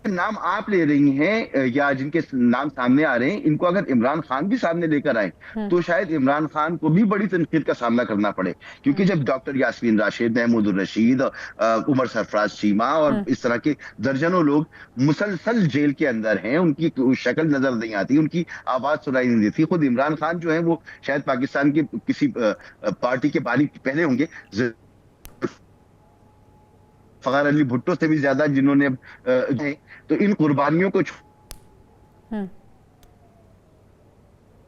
नाम आप ले रही हैं या जिनके नाम सामने आ रहे हैं, इनको अगर इमरान खान भी सामने लेकर आए तो शायद इमरान खान को भी बड़ी तनकीद का सामना करना पड़े, क्योंकि जब डॉक्टर यास्मीन राशिद, महमूद रशीद, उमर सरफराज चीमा और इस तरह के दर्जनों लोग मुसलसल जेल के अंदर हैं, उनकी शक्ल नजर नहीं आती, उनकी आवाज सुनाई नहीं देती। खुद इमरान खान जो है वो शायद पाकिस्तान के किसी पार्टी के बानी पहले होंगे, फखर अली भुट्टो से भी ज्यादा, जिन्होंने तो इन कुर्बानियों को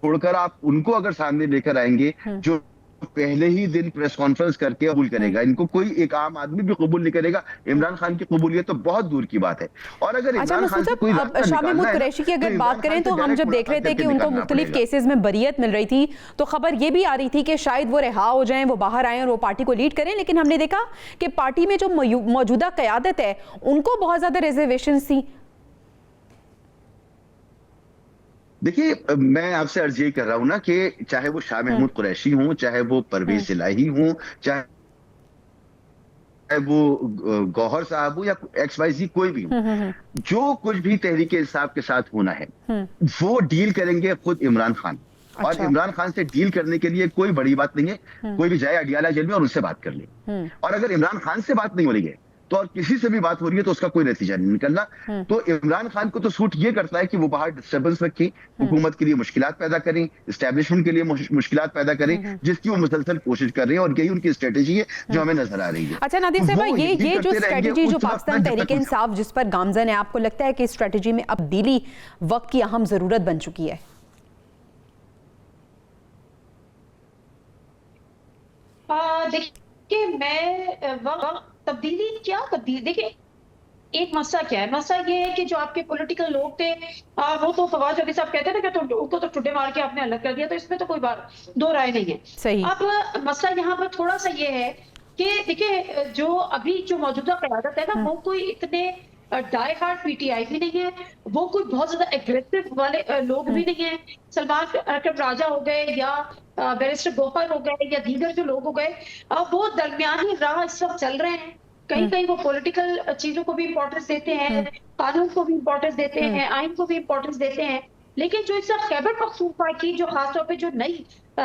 छोड़कर आप उनको अगर सामने लेकर आएंगे, जो पहले ही दिन प्रेस कॉन्फ्रेंस करके कबूल करेगा, इनको कोई एक आम आदमी भी कबूल नहीं करेगा। इमरान खान की कबूलियत तो बहुत दूर की बात है। और अगर इमरान खान से कोई शाह महमूद कुरैशी की अगर बात करें तो हम जब देख रहे थे कि उनको मुख्तलिफ केसेस में बरियत मिल रही थी, तो खबर ये भी आ रही थी कि शायद वो रिहा हो जाएं, वो बाहर आए और वो पार्टी को लीड करें, लेकिन हमने देखा कि पार्टी में जो मौजूदा क़यादत है उनको बहुत ज्यादा रिजर्वेशंस थी। देखिए, मैं आपसे अर्ज ये कर रहा हूं ना कि चाहे वो शाह महमूद कुरैशी हों, चाहे वो परवेज इलाही हों, चाहे वो गौहर साहब हो या XYZ कोई भी हो, जो कुछ भी तहरीक इंसाफ के साथ होना है वो डील करेंगे खुद इमरान खान। अच्छा। और इमरान खान से डील करने के लिए कोई बड़ी बात नहीं है, कोई भी जाए अडियाला जेल में और उससे बात कर ले। और अगर इमरान खान से बात नहीं हो रही है तो और किसी से भी बात हो रही है तो उसका कोई नतीजा नहीं निकलना। तो इमरान खान को तो सूट ये करता है कि वो बाहर डिस्टर्बेंस रखें, हुकूमत के लिए मुश्किलात पैदा करें, एस्टेब्लिशमेंट के लिए मुश्किलात पैदा करें, जिसकी वो मुसलसल कोशिश कर रहे हैं, और यही उनकी स्ट्रेटेजी है जो हमें नजर आ रही है। अच्छा नादिर साहब, ये जो स्ट्रेटेजी जो पाकिस्तान तहरीक इंसाफ जिस पर गामजन है, आपको लगता है कि स्ट्रेटेजी में अब तब्दीली वक्त की अहम जरूरत बन चुकी है? देखिए, मैं तब्दीली क्या तब्दीली, देखिए एक मसला क्या है, मसला ये है कि जो आपके पॉलिटिकल लोग थे वो तो फवाद चौधरी साहब कहते हैं ना कि तो उनको तो टुड्डे मार के आपने अलग कर दिया, तो इसमें तो कोई बात दो राय नहीं है। सही। अब मसला यहाँ पर थोड़ा सा ये है कि देखिए जो अभी जो मौजूदा क़यादत है ना, वो कोई इतने डाई हार्ड PTI भी नहीं है, वो कोई बहुत ज्यादा एग्रेसिव वाले लोग भी नहीं है। सलमान अकरम राजा हो गए या बैरिस्टर गौहर हो गए या दीगर जो लोग हो गए, वो दरमियानी राह इस वक्त चल रहे हैं। कहीं कहीं वो पॉलिटिकल चीजों को भी इम्पोर्टेंस देते हैं, कानून को भी इम्पोर्टेंस देते हैं, आइन को भी इम्पोर्टेंस देते हैं, लेकिन जो इस खैबर पख्तूनख्वा की जो खासतौर पे जो नई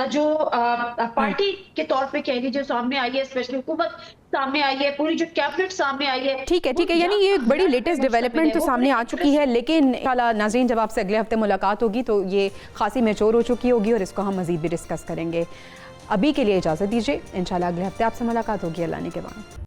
जो पार्टी के तौर पे कह लीजिए सामने आई है, स्पेशली हुकूमत सामने आई है, पूरी जो कैबिनेट सामने आई है, ठीक है, यानी ये एक बड़ी लेटेस्ट डेवलपमेंट तो सामने आ चुकी है, लेकिन इंशाल्लाह नाज़रीन जब आपसे अगले हफ्ते मुलाकात होगी तो ये खासी मैच्योर हो चुकी होगी और इसको हम मजीद भी डिस्कस करेंगे। अभी के लिए इजाज़त दीजिए, इंशाल्लाह अगले हफ्ते आपसे मुलाकात होगी। अल्लाह ने के बाद।